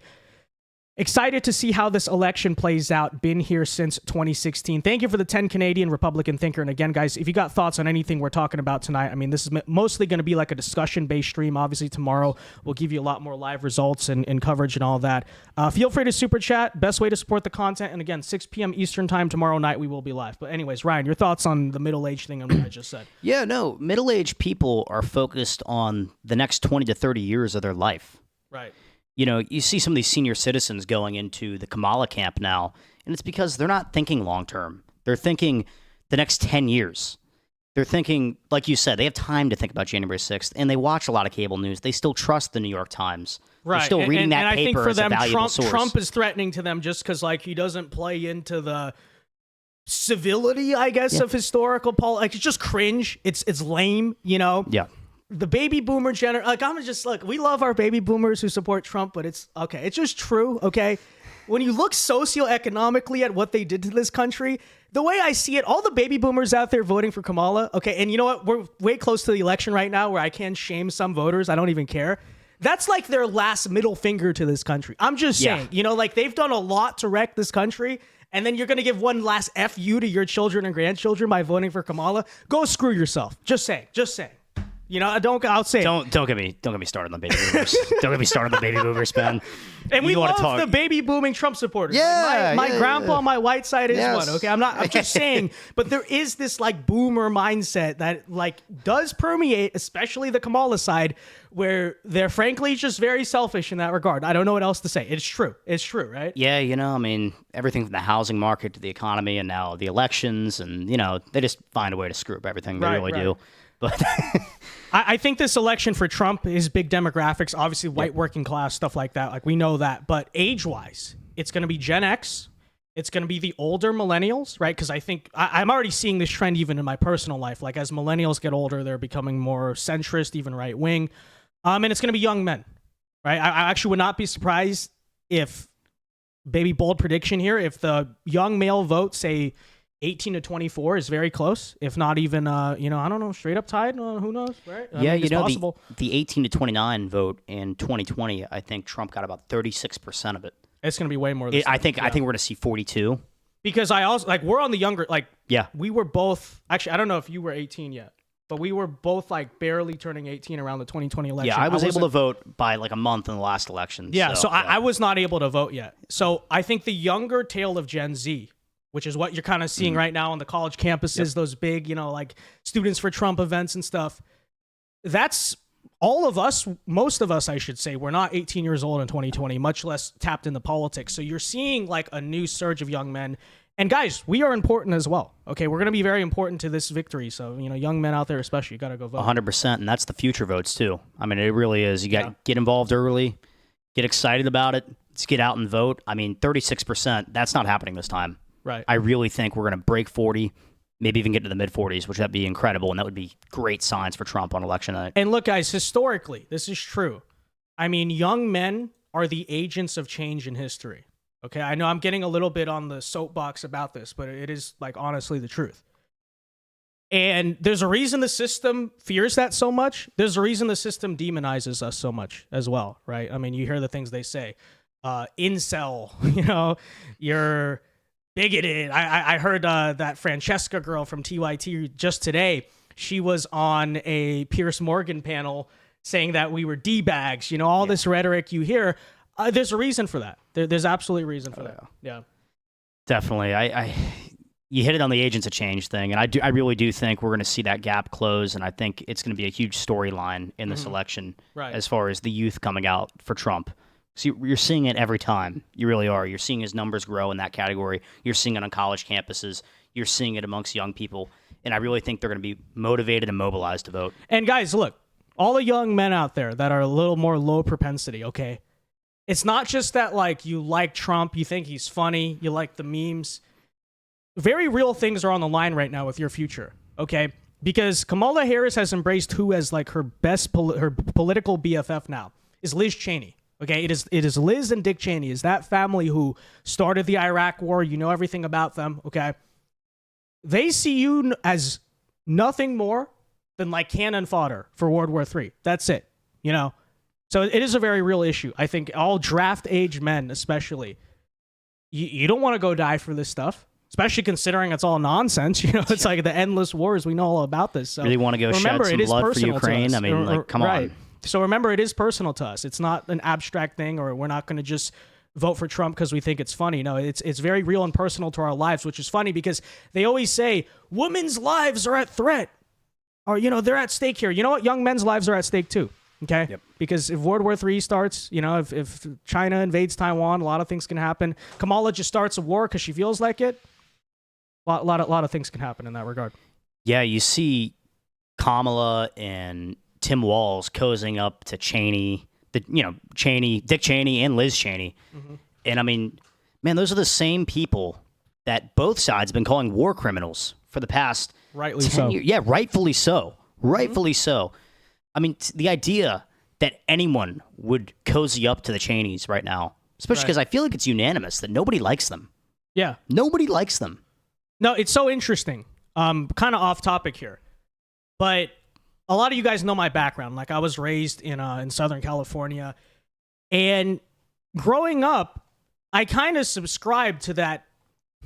Excited to see how this election plays out. Been here since 2016. Thank you for the 10 Canadian Republican Thinker. And again, guys, if you got thoughts on anything we're talking about tonight, I mean, this is mostly going to be like a discussion-based stream. Obviously, tomorrow we'll give you a lot more live results and coverage and all that. Feel free to super chat. Best way to support the content. And again, 6 p.m. Eastern time tomorrow night, we will be live. But anyways, Ryan, your thoughts on the middle-aged thing and what I just said? Yeah, no, middle-aged people are focused on the next 20 to 30 years of their life. Right. You see some of these senior citizens going into the Kamala camp now, and it's because they're not thinking long-term. They're thinking the next 10 years. They're thinking, like you said, they have time to think about January 6th, and they watch a lot of cable news. They still trust the New York Times. Right. They're still reading that paper I think for as them, a valuable source. Trump is threatening to them just because, like, he doesn't play into the civility, I guess, of historical politics. Like, it's just cringe. It's lame, Yeah. The baby boomer generation, like, we love our baby boomers who support Trump, but it's okay. It's just true, okay? When you look socioeconomically at what they did to this country, the way I see it, all the baby boomers out there voting for Kamala, okay, and you know what? We're way close to the election right now where I can shame some voters. I don't even care. That's like their last middle finger to this country. I'm just saying, like they've done a lot to wreck this country. And then you're going to give one last F you to your children and grandchildren by voting for Kamala. Go screw yourself. Just saying. I'll say Don't get me started on the baby boomers. Don't get me started on the baby boomers, Ben. And we love the baby booming Trump supporters. Yeah, like my grandpa on my white side is one. Okay, I'm just saying, but there is this like boomer mindset that like does permeate, especially the Kamala side, where they're frankly just very selfish in that regard. I don't know what else to say. It's true, right? Yeah, I mean, everything from the housing market to the economy and now the elections, and they just find a way to screw up everything. They really do. But I think this election for Trump is big demographics, obviously white working class, stuff like that. Like we know that. But age-wise, it's going to be Gen X. It's going to be the older millennials, right? Because I think I'm already seeing this trend even in my personal life. Like as millennials get older, they're becoming more centrist, even right-wing. And it's going to be young men, right? I actually would not be surprised if, baby bold prediction here, if the young male vote, say, 18 to 24 is very close, if not even, I don't know, straight up tied. Who knows, right? The 18 to 29 vote in 2020, I think Trump got about 36% of it. It's going to be way more. I think we're going to see 42. Because I also, like, we're on the younger, like, we were both, actually, I don't know if you were 18 yet, but we were both, like, barely turning 18 around the 2020 election. Yeah, I was able to vote by, like, a month in the last election. Yeah, so I was not able to vote yet. So I think the younger tail of Gen Z, which is what you're kind of seeing right now on the college campuses, those big, like students for Trump events and stuff. That's all of us, most of us, I should say, we're not 18 years old in 2020, much less tapped into politics. So you're seeing like a new surge of young men. And guys, we are important as well. Okay, we're going to be very important to this victory. So, young men out there especially, you got to go vote. 100%, and that's the future votes too. I mean, it really is. You got to get involved early, get excited about it, let's get out and vote. I mean, 36%, that's not happening this time. Right. I really think we're going to break 40, maybe even get to the mid-40s, which would be incredible, and that would be great signs for Trump on election night. And look, guys, historically, this is true. I mean, young men are the agents of change in history. Okay, I know I'm getting a little bit on the soapbox about this, but it is, like, honestly the truth. And there's a reason the system fears that so much. There's a reason the system demonizes us so much as well, right? I mean, you hear the things they say. Incel, you're bigoted. I heard that Francesca girl from TYT just today. She was on a Piers Morgan panel saying that we were D-bags. All this rhetoric you hear. There's a reason for that. There's absolutely a reason for that. Yeah, definitely. You hit it on the agents of change thing, and I really do think we're going to see that gap close, and I think it's going to be a huge storyline in this election as far as the youth coming out for Trump. So you're seeing it every time. You really are. You're seeing his numbers grow in that category. You're seeing it on college campuses. You're seeing it amongst young people, and I really think they're going to be motivated and mobilized to vote. And guys, look, all the young men out there that are a little more low propensity, okay? It's not just that, like, you like Trump, you think he's funny, you like the memes. Very real things are on the line right now with your future, okay? Because Kamala Harris has embraced who as, like, her best her political BFF now is Liz Cheney, okay? It is Liz and Dick Cheney. Is that family who started the Iraq War. You know everything about them, okay? They see you as nothing more than, like, cannon fodder for World War III. That's it, So it is a very real issue. I think all draft age men, especially, you don't want to go die for this stuff, especially considering it's all nonsense. It's like the endless wars. We know all about this. So really want to go shed some blood for Ukraine? I mean, like, come on. So remember, it is personal to us. It's not an abstract thing, or we're not going to just vote for Trump because we think it's funny. No, it's very real and personal to our lives, which is funny because they always say women's lives are at threat, or they're at stake here. You know what? Young men's lives are at stake too. Okay. Yep. Because if World War III starts, if China invades Taiwan, a lot of things can happen. Kamala just starts a war because she feels like it. A lot of things can happen in that regard. Yeah, you see Kamala and Tim Walz cozying up to Cheney, Dick Cheney and Liz Cheney. Mm-hmm. And I mean, man, those are the same people that both sides have been calling war criminals for the past rightly 10 so. years. Yeah, rightfully so. Rightfully so. I mean, the idea that anyone would cozy up to the Cheneys right now, especially because I feel like it's unanimous that nobody likes them. Yeah. Nobody likes them. No, it's so interesting. Kind of off topic here. But a lot of you guys know my background. Like, I was raised in Southern California. And growing up, I kind of subscribed to that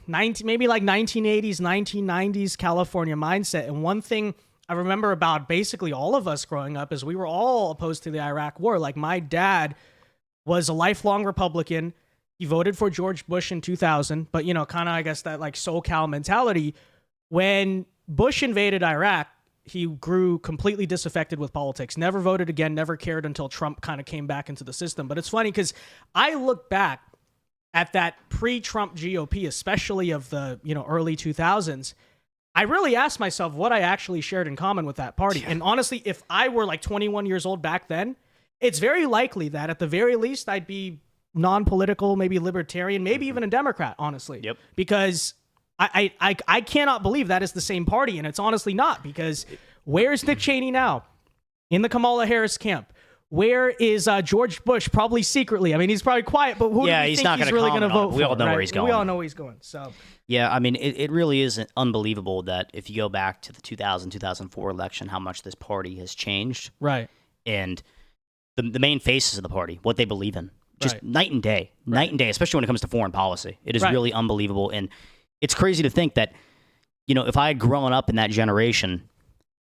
maybe like 1980s, 1990s California mindset. And one thing I remember about basically all of us growing up is we were all opposed to the Iraq War. Like, my dad was a lifelong Republican. He voted for George Bush in 2000, but, kind of, I guess, that like SoCal mentality. When Bush invaded Iraq, he grew completely disaffected with politics, never voted again, never cared until Trump kind of came back into the system. But it's funny because I look back at that pre-Trump GOP, especially of the, early 2000s, I really asked myself what I actually shared in common with that party. And honestly, if I were like 21 years old back then, it's very likely that at the very least I'd be non-political, maybe libertarian, maybe even a Democrat, honestly. Yep. Because I cannot believe that is the same party, and it's honestly not, because where's Dick Cheney now? In the Kamala Harris camp. Where is George Bush? Probably secretly. I mean, he's probably quiet, but who do you think he's really going to vote for? We all know where he's going. We all know where he's going. So, yeah, I mean, it really is unbelievable that if you go back to the 2000-2004 election, how much this party has changed. Right. And the main faces of the party, what they believe in. Just night and day. Right. Night and day, especially when it comes to foreign policy. It is really unbelievable. And it's crazy to think that, if I had grown up in that generation,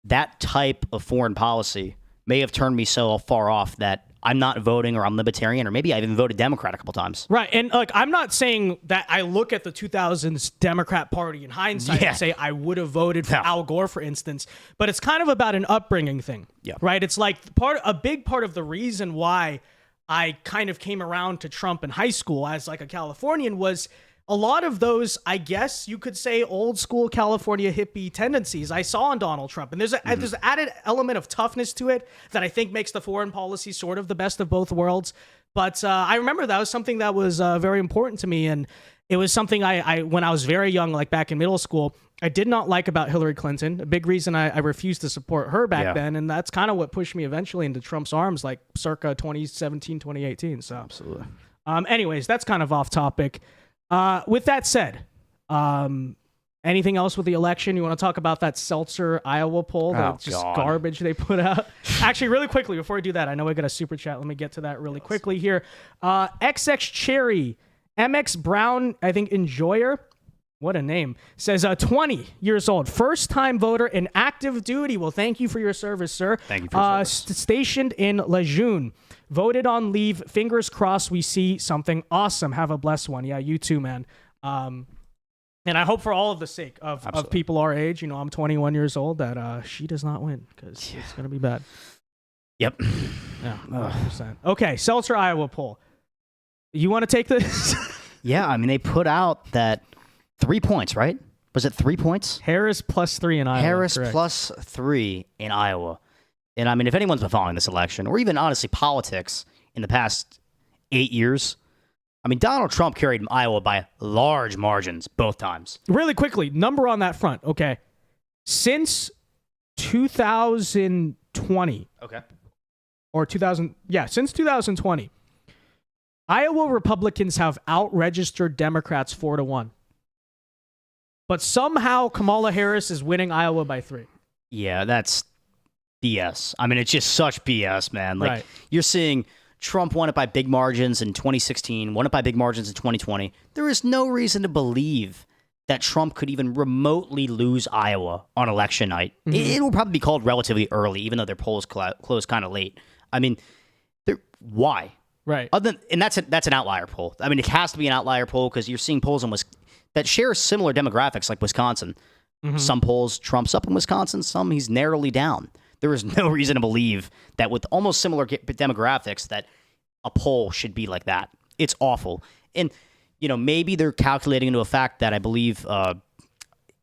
that type of foreign policy may have turned me so far off that I'm not voting, or I'm libertarian, or maybe I even voted Democrat a couple times. Right. And look, I'm not saying that I look at the 2000s Democrat Party in hindsight and say I would have voted for Al Gore, for instance, but it's kind of about an upbringing thing. Yeah. Right. It's like a big part of the reason why I kind of came around to Trump in high school as like a Californian was a lot of those, I guess you could say, old school California hippie tendencies I saw in Donald Trump. And there's an added element of toughness to it that I think makes the foreign policy sort of the best of both worlds. But I remember that was something that was very important to me. And it was something I when I was very young, like back in middle school, I did not like about Hillary Clinton. A big reason I refused to support her back then. And that's kind of what pushed me eventually into Trump's arms, like circa 2017, 2018. So absolutely. Anyways, that's kind of off topic. With that said, anything else with the election? You want to talk about that Seltzer Iowa poll? That's just garbage they put out. Actually, really quickly, before we do that, I know we got a super chat. Let me get to that really quickly here. XX Cherry, MX Brown, I think Enjoyer, what a name, says 20 years old, first-time voter in active duty. Well, thank you for your service, sir. Thank you for your service. Stationed in Lejeune. Voted on leave. Fingers crossed we see something awesome. Have a blessed one. Yeah, you too, man. And I hope for all of the sake of people our age, I'm 21 years old, that she does not win, because it's going to be bad. Yep. Yeah, 100%. Okay, Seltzer Iowa poll. You want to take this? Yeah, I mean, they put out that 3 points, right? Was it 3 points? Harris +3 in Iowa. Harris correct. +3 in Iowa. And I mean, if anyone's been following this election, or even honestly politics in the past 8 years, I mean, Donald Trump carried Iowa by large margins both times. Really quickly, number on that front. Okay. Since 2020. Okay. Or 2000. Yeah, since 2020, Iowa Republicans have out-registered Democrats 4-1. But somehow Kamala Harris is winning Iowa by 3. Yeah, that's BS. I mean, it's just such BS, man. Like, You're seeing Trump won it by big margins in 2016, won it by big margins in 2020. There is no reason to believe that Trump could even remotely lose Iowa on election night. Mm-hmm. It will probably be called relatively early, even though their polls close kind of late. I mean, why? Right. And that's an outlier poll. I mean, it has to be an outlier poll because you're seeing polls that share similar demographics, like Wisconsin. Mm-hmm. Some polls Trump's up in Wisconsin, some he's narrowly down. There is no reason to believe that with almost similar demographics that a poll should be like that. It's awful. And, maybe they're calculating into a fact that I believe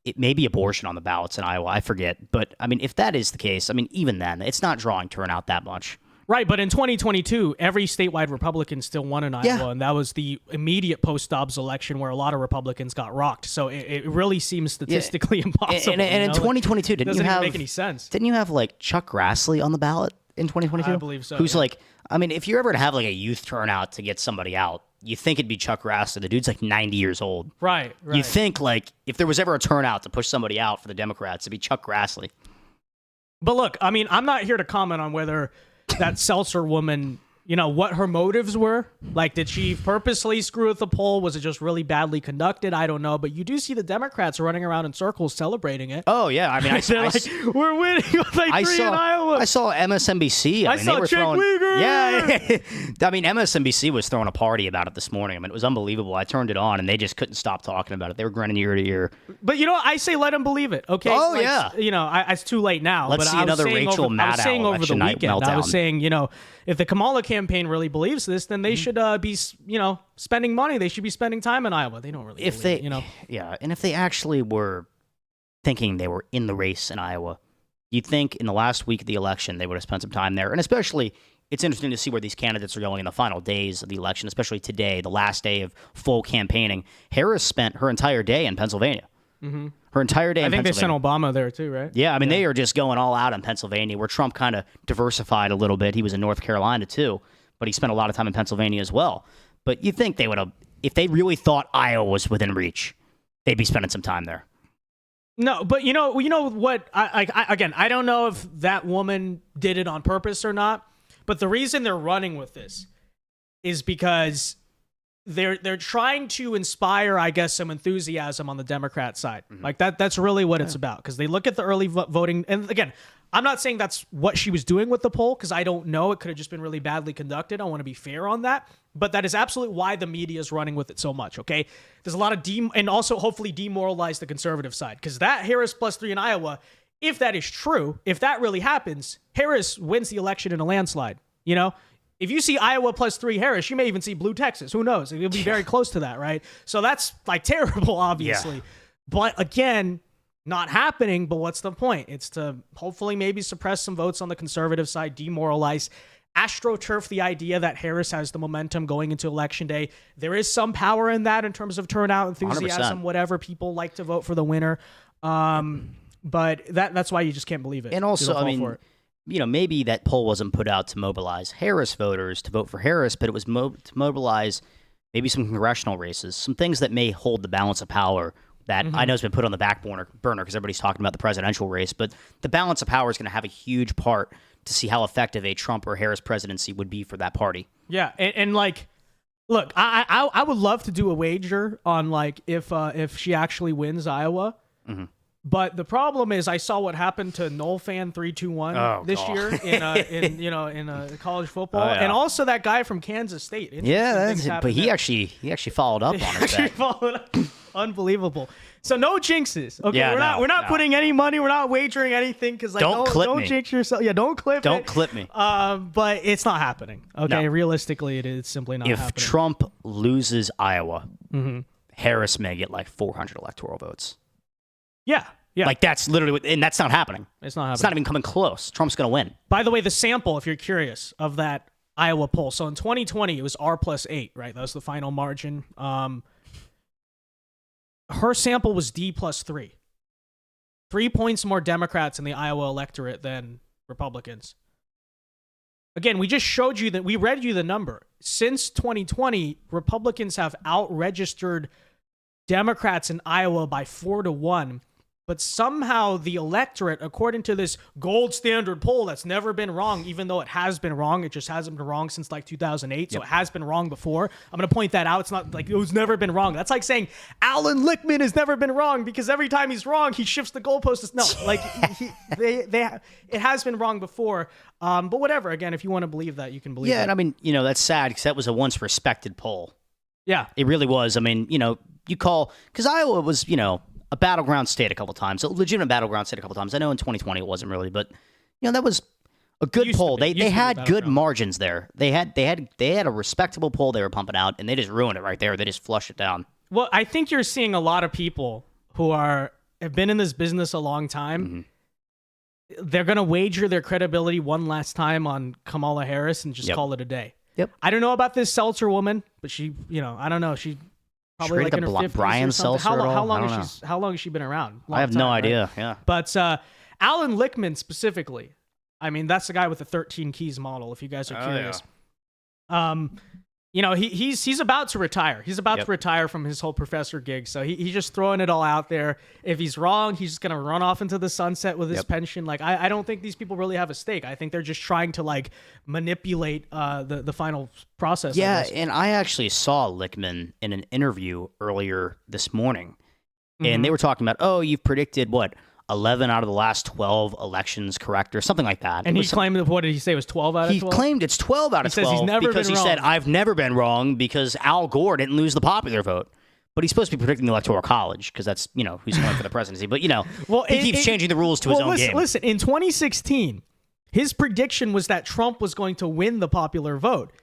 it may be abortion on the ballots in Iowa. I forget. But, I mean, if that is the case, I mean, even then, it's not drawing turnout that much. Right, but in 2022, every statewide Republican still won in Iowa, and that was the immediate post-Dobbs election where a lot of Republicans got rocked. So it really seems statistically impossible. And in 2022, doesn't even make any sense. Didn't you have Chuck Grassley on the ballot in 2022? I believe so. Who's I mean, if you're ever to have a youth turnout to get somebody out, you think it'd be Chuck Grassley. The dude's 90 years old. Right. You think if there was ever a turnout to push somebody out for the Democrats, it'd be Chuck Grassley. But look, I mean, I'm not here to comment on whether that Seltzer woman, what her motives were. Did she purposely screw with the poll? Was it just really badly conducted? I don't know. But you do see the Democrats running around in circles celebrating it. Oh, yeah. I mean, we're winning with 3 in Iowa. I saw MSNBC. I mean, saw they were Jake Uyghur. Yeah. I mean, MSNBC was throwing a party about it this morning. I mean, it was unbelievable. I turned it on, and they just couldn't stop talking about it. They were grinning ear to ear. But, I say let them believe it, okay? Oh, yeah. It's too late now. Let's see another Rachel Maddow election night meltdown. I was saying, if the Kamala campaign really believes this, then they should be, spending money. They should be spending time in Iowa. They don't really believe it. Yeah, and if they actually were thinking they were in the race in Iowa, you'd think in the last week of the election they would have spent some time there. And especially, it's interesting to see where these candidates are going in the final days of the election, especially today, the last day of full campaigning. Harris spent her entire day in Pennsylvania. Mm-hmm. Her entire day in Pennsylvania. I think they sent Obama there too, right? Yeah, I mean, they are just going all out in Pennsylvania, where Trump kind of diversified a little bit. He was in North Carolina too, but he spent a lot of time in Pennsylvania as well. But you think they would have, if they really thought Iowa was within reach, they'd be spending some time there. No, but you know what? I don't know if that woman did it on purpose or not. But the reason they're running with this is because they're trying to inspire, I guess, some enthusiasm on the Democrat side. Mm-hmm. That's really what it's about. Because they look at the early voting, and again, I'm not saying that's what she was doing with the poll because I don't know. It could have just been really badly conducted. I want to be fair on that. But that is absolutely why the media is running with it so much, okay? There's a lot of and also hopefully demoralize the conservative side because that Harris +3 in Iowa, if that is true, if that really happens, Harris wins the election in a landslide, you know? If you see Iowa +3 Harris, you may even see blue Texas. Who knows? It'll be very close to that, right? So that's like terrible, obviously. Yeah. But again, not happening, but what's the point? It's to hopefully maybe suppress some votes on the conservative side, demoralize, astroturf the idea that Harris has the momentum going into Election Day. There is some power in that in terms of turnout, enthusiasm, 100%. Whatever. People like to vote for the winner. But that's why you just can't believe it. And also, I mean, maybe that poll wasn't put out to mobilize Harris voters to vote for Harris, but it was to mobilize maybe some congressional races, some things that may hold the balance of power that I know has been put on the back burner because everybody's talking about the presidential race, but the balance of power is going to have a huge part to see how effective a Trump or Harris presidency would be for that party. Yeah, and like, look, I would love to do a wager on like if she actually wins Iowa, but the problem is I saw what happened to Nolfan 321 this year in college football, and also that guy from Kansas State. But he actually followed up on it. Unbelievable. So no jinxes. Okay, we're not putting any money. We're not wagering anything because like don't jinx yourself. Yeah, don't clip me. But it's not happening. Okay, realistically, it is simply not happening. If Trump loses Iowa, Harris may get like 400 electoral votes. Yeah. Like that's literally, and that's not happening. It's not happening. It's not even coming close. Trump's going to win. By the way, the sample, if you're curious, of that Iowa poll. So in 2020, it was R+8, right? That was the final margin. Her sample was D+3. 3 points more Democrats in the Iowa electorate than Republicans. Again, we just showed you that we read you the number. Since 2020, Republicans have outregistered Democrats in Iowa by 4-1. But somehow the electorate, according to this gold standard poll that's never been wrong, even though it has been wrong, it just hasn't been wrong since like 2008. So it has been wrong before. I'm going to point that out. It's not like it was never been wrong. That's like saying Alan Lichtman has never been wrong because every time he's wrong, he shifts the goalposts. No, like it has been wrong before. But whatever. Again, if you want to believe that, you can believe that. Yeah, and I mean, that's sad because that was a once respected poll. Yeah. It really was. I mean, because Iowa was, a battleground state a couple times, a legitimate battleground state a couple times. I know in 2020 it wasn't really, but that was a good poll. They had good margins there. They had a respectable poll they were pumping out, and they just ruined it right there. They just flushed it down. Well, I think you're seeing a lot of people who have been in this business a long time. They're gonna wager their credibility one last time on Kamala Harris and just call it a day. Yep. I don't know about this Seltzer woman, but she, I don't know. She probably like in her 50s Brian or something. Seltzer How long has she been around? I have no idea. Right? Yeah. But Alan Lichtman specifically, I mean, that's the guy with the 13 keys model. If you guys are curious, he's about to retire. He's about to retire from his whole professor gig. So he's just throwing it all out there. If he's wrong, he's just gonna run off into the sunset with his pension. Like I don't think these people really have a stake. I think they're just trying to like manipulate the final process. Yeah, and I actually saw Lichtman in an interview earlier this morning, and they were talking about, you've predicted what? 11 out of the last 12 elections correct or something like that. And he claimed, what did he say, it was 12 out of 12? He claimed it's 12 out of 12 because he said, I've never been wrong because Al Gore didn't lose the popular vote. But he's supposed to be predicting the Electoral College because that's, who's going for the presidency. But, he keeps changing the rules to his own game. Listen, in 2016, his prediction was that Trump was going to win the popular vote.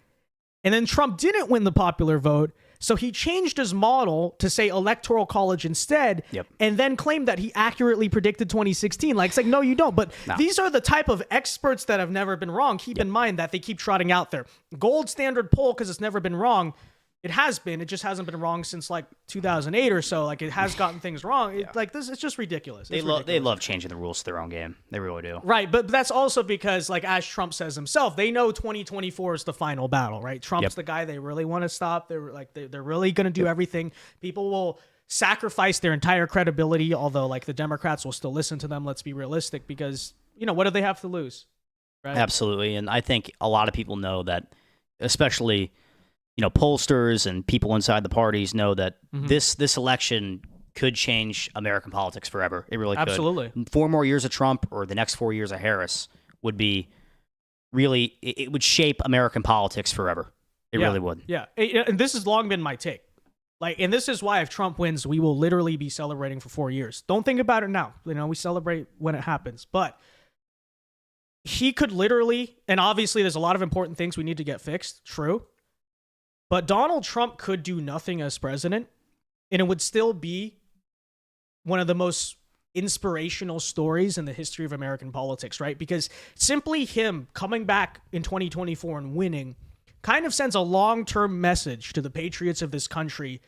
And then Trump didn't win the popular vote. So he changed his model to say Electoral College instead, and then claimed that he accurately predicted 2016. Like, it's like, no, you don't. But these are the type of experts that have never been wrong. Keep in mind that they keep trotting out there. Gold standard poll because it's never been wrong. It has been. It just hasn't been wrong since like 2008 or so. Like it has gotten things wrong. Like this, it's just ridiculous. They love changing the rules to their own game. They really do. Right, but that's also because, like as Trump says himself, they know 2024 is the final battle. Right, Trump's the guy they really want to stop. They're really going to do everything. People will sacrifice their entire credibility, although like the Democrats will still listen to them. Let's be realistic, because what do they have to lose? Right? Absolutely, and I think a lot of people know that, especially pollsters and people inside the parties know that this election could change American politics forever. It really could. Absolutely. 4 more years of Trump or the next 4 years of Harris would be really, it would shape American politics forever. It really would. Yeah. And this has long been my take. Like, and this is why if Trump wins, we will literally be celebrating for 4 years. Don't think about it now. You know, we celebrate when it happens. But he could literally, and obviously there's a lot of important things we need to get fixed. True. But Donald Trump could do nothing as president, and it would still be one of the most inspirational stories in the history of American politics, right? Because simply him coming back in 2024 and winning kind of sends a long-term message to the patriots of this country.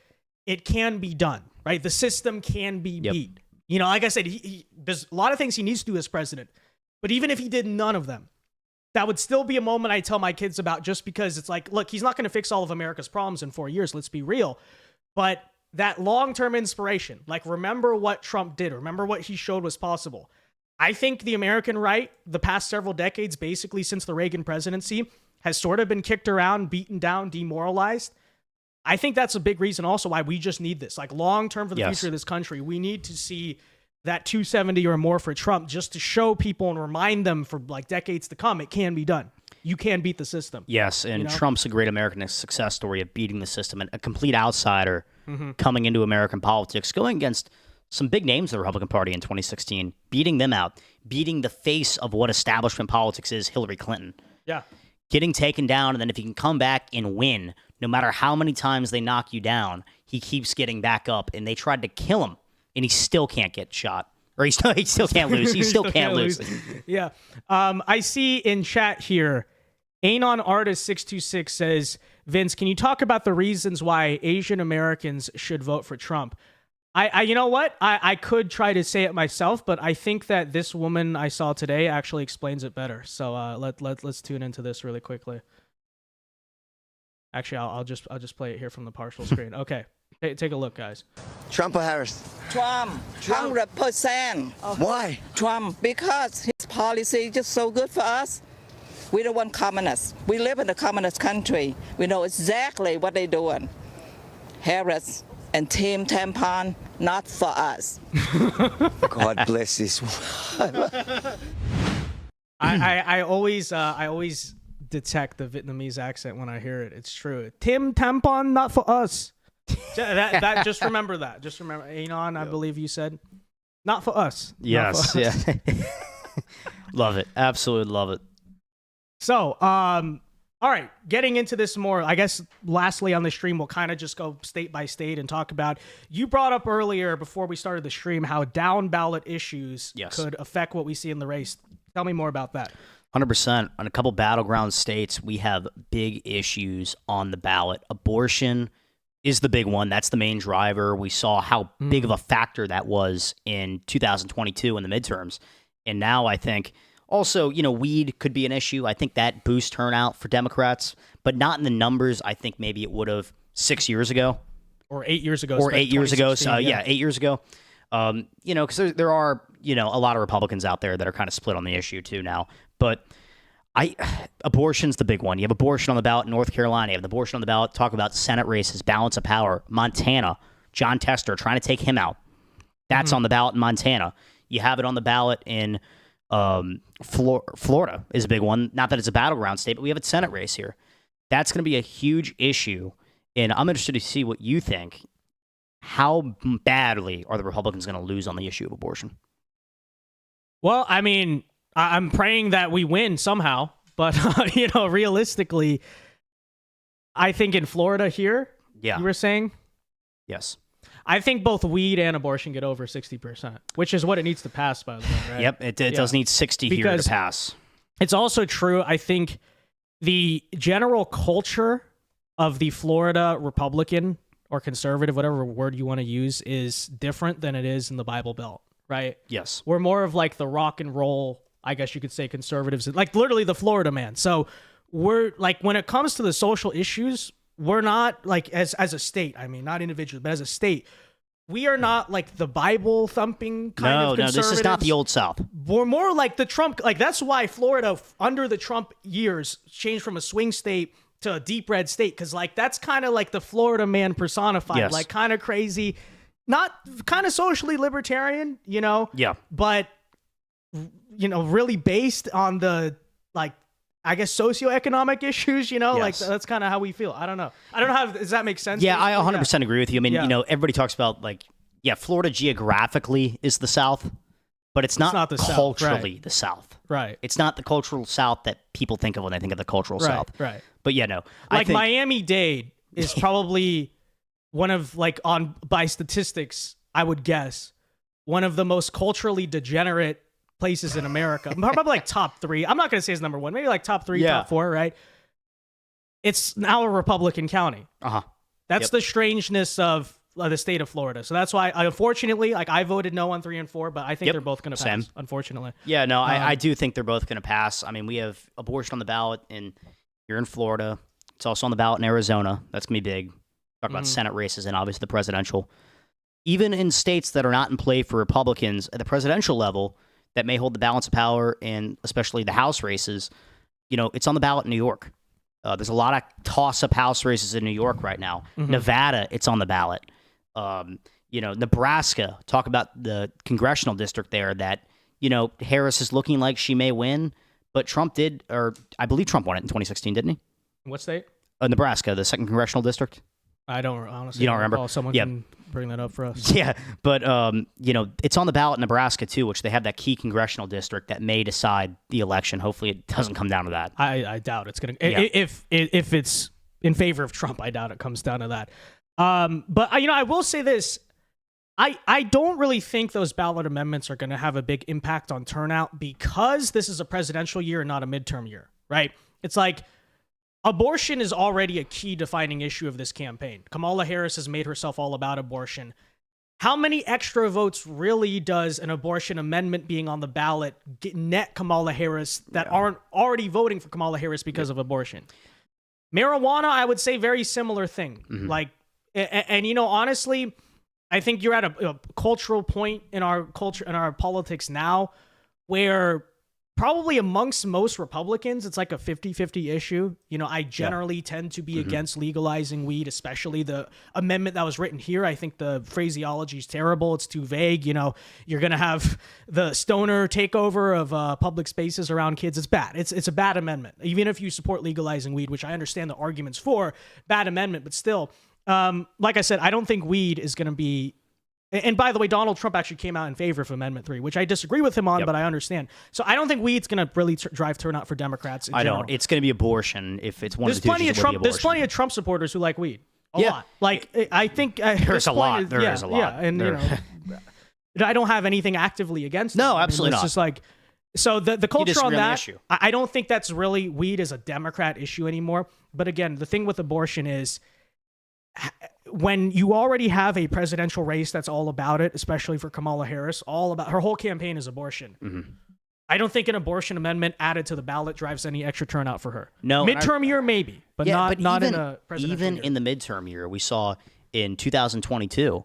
It can be done, right? The system can be beat. You know, like I said, there's a lot of things he needs to do as president, but even if he did none of them, that would still be a moment I tell my kids about, just because it's like, look, he's not going to fix all of America's problems in 4 years. Let's be real. But that long-term inspiration, like, remember what Trump did. Remember what he showed was possible. I think the American right, the past several decades, basically since the Reagan presidency, has sort of been kicked around, beaten down, demoralized. I think that's a big reason also why we just need this. Like, long-term for the future of this country, we need to see that 270 or more for Trump, just to show people and remind them for like decades to come, it can be done. You can beat the system. Yes, and Trump's a great American success story of beating the system, and a complete outsider coming into American politics, going against some big names of the Republican Party in 2016, beating them out, beating the face of what establishment politics is, Hillary Clinton. Yeah. Getting taken down, and then if he can come back and win, no matter how many times they knock you down, he keeps getting back up, and they tried to kill him, and he still can't get shot. Or he still can't lose. He still can't lose. Yeah. I see in chat here, Anon Artist 626 says, Vince, can you talk about the reasons why Asian Americans should vote for Trump? I you know what? I could try to say it myself, but I think that this woman I saw today actually explains it better. So let's tune into this really quickly. Actually, I'll just play it here from the partial screen. Okay. Take a look, guys. Trump or Harris? Trump, 100%. Why? Trump, because his policy is just so good for us. We don't want communists. We live in a communist country. We know exactly what they're doing. Harris and Team Tampon, not for us. God bless this one. I always detect the Vietnamese accent when I hear it. It's true. Tim Tampon, not for us. That just remember that. Just remember, Anon, I believe you said, not for us. Yes. For us. Yeah. Love it. Absolutely love it. So, all right, getting into this more, I guess lastly on the stream, we'll kind of just go state by state and talk about, you brought up earlier before we started the stream how down ballot issues could affect what we see in the race. Tell me more about that. 100%. On a couple battleground states, we have big issues on the ballot. Abortion is the big one. That's the main driver. We saw how big of a factor that was in 2022 in the midterms. And now I think also, weed could be an issue. I think that boosts turnout for Democrats, but not in the numbers I think maybe it would have 6 years ago. Or 8 years ago. Or 8 years ago. So, 8 years ago. Because there are, a lot of Republicans out there that are kind of split on the issue too now. But abortion's the big one. You have abortion on the ballot in North Carolina. You have the abortion on the ballot. Talk about Senate races, balance of power. Montana, John Tester trying to take him out. That's on the ballot in Montana. You have it on the ballot in Florida is a big one. Not that it's a battleground state, but we have a Senate race here. That's going to be a huge issue. And I'm interested to see what you think. How badly are the Republicans going to lose on the issue of abortion? Well, I mean, I'm praying that we win somehow, but realistically, I think in Florida here, you were saying? Yes. I think both weed and abortion get over 60%, which is what it needs to pass, by the way, right? Yep, it does need 60 here to pass. It's also true, I think the general culture of the Florida Republican or conservative, whatever word you want to use, is different than it is in the Bible Belt, right? Yes. We're more of like the rock and roll, I guess you could say, conservatives, like literally the Florida man. So we're like, when it comes to the social issues, we're not like, as a state, I mean, not individually, but as a state, we are not like the Bible thumping kind of conservatives. No, this is not the old South. We're more like the Trump, like that's why Florida under the Trump years changed from a swing state to a deep red state. Cause like, that's kind of like the Florida man personified, like kind of crazy, not kind of socially libertarian, Yeah. but really based on the I guess socioeconomic issues, like Yes. that's kind of how we feel. I don't know how does that make sense? Yeah, I 100% agree with you. I mean, Yeah. everybody talks about Florida geographically is the South, but it's not the South, culturally right. the South. Right. It's not the cultural South that people think of when they think of the cultural Right, South. right. But I think, Miami-Dade is probably one of by statistics, I would guess, one of the most culturally degenerate places in America. Probably top 3. I'm not going to say it's number 1. Maybe top 3, Yeah. top 4, right? It's now a Republican county. Uh-huh. That's Yep. the strangeness of the state of Florida. So that's why, unfortunately, I voted no on 3 and 4, but I think Yep. they're both going to Same. pass, unfortunately. Yeah, no, I do think they're both going to pass. I mean, we have abortion on the ballot here in Florida. It's also on the ballot in Arizona. That's going to be big. Talk about Senate races and obviously the presidential. Even in states that are not in play for Republicans at the presidential level that may hold the balance of power and especially the House races, it's on the ballot in New York. There's a lot of toss-up House races in New York right now. Nevada, it's on the ballot. Nebraska, talk about the congressional district there that, Harris is looking like she may win, but Trump did, or I believe Trump won it in 2016, didn't he? What state? Nebraska, the 2nd congressional district. I don't honestly. You don't remember? Someone Yeah. can bring that up for us. Yeah, but it's on the ballot in Nebraska too, which they have that key congressional district that may decide the election. Hopefully, it doesn't come down to that. I doubt it's gonna. Yeah. If it's in favor of Trump, I doubt it comes down to that. But I will say this. I don't really think those ballot amendments are going to have a big impact on turnout because this is a presidential year and not a midterm year, right? It's like abortion is already a key defining issue of this campaign. Kamala Harris has made herself all about abortion. How many extra votes really does an abortion amendment being on the ballot net Kamala Harris that aren't already voting for Kamala Harris because of abortion? Marijuana, I would say very similar thing. And honestly, I think you're at a cultural point in our culture, in our politics now, where probably amongst most Republicans, it's like a 50-50 issue. I generally tend to be against legalizing weed, especially the amendment that was written here. I think the phraseology is terrible. It's too vague. You're going to have the stoner takeover of public spaces around kids. It's bad. It's a bad amendment. Even if you support legalizing weed, which I understand the arguments for, bad amendment, but still, like I said, I don't think weed is going to be. And by the way, Donald Trump actually came out in favor of Amendment 3, which I disagree with him on, but I understand. So I don't think weed's going to really drive turnout for Democrats in general. It's going to be abortion. If it's one There's of the two, plenty of Trump. There's plenty of Trump supporters who like weed. A lot. I think There's a lot. There is a lot. Yeah, and I don't have anything actively against. No, them. absolutely it's not. just like. So the culture disagree on on the that, issue. I don't think that's really weed is a Democrat issue anymore. But again, the thing with abortion is, when you already have a presidential race that's all about it, especially for Kamala Harris, all about her whole campaign is abortion. I don't think an abortion amendment added to the ballot drives any extra turnout for her. No, midterm year maybe, but not even, in a presidential even year. in the midterm year, we saw in 2022,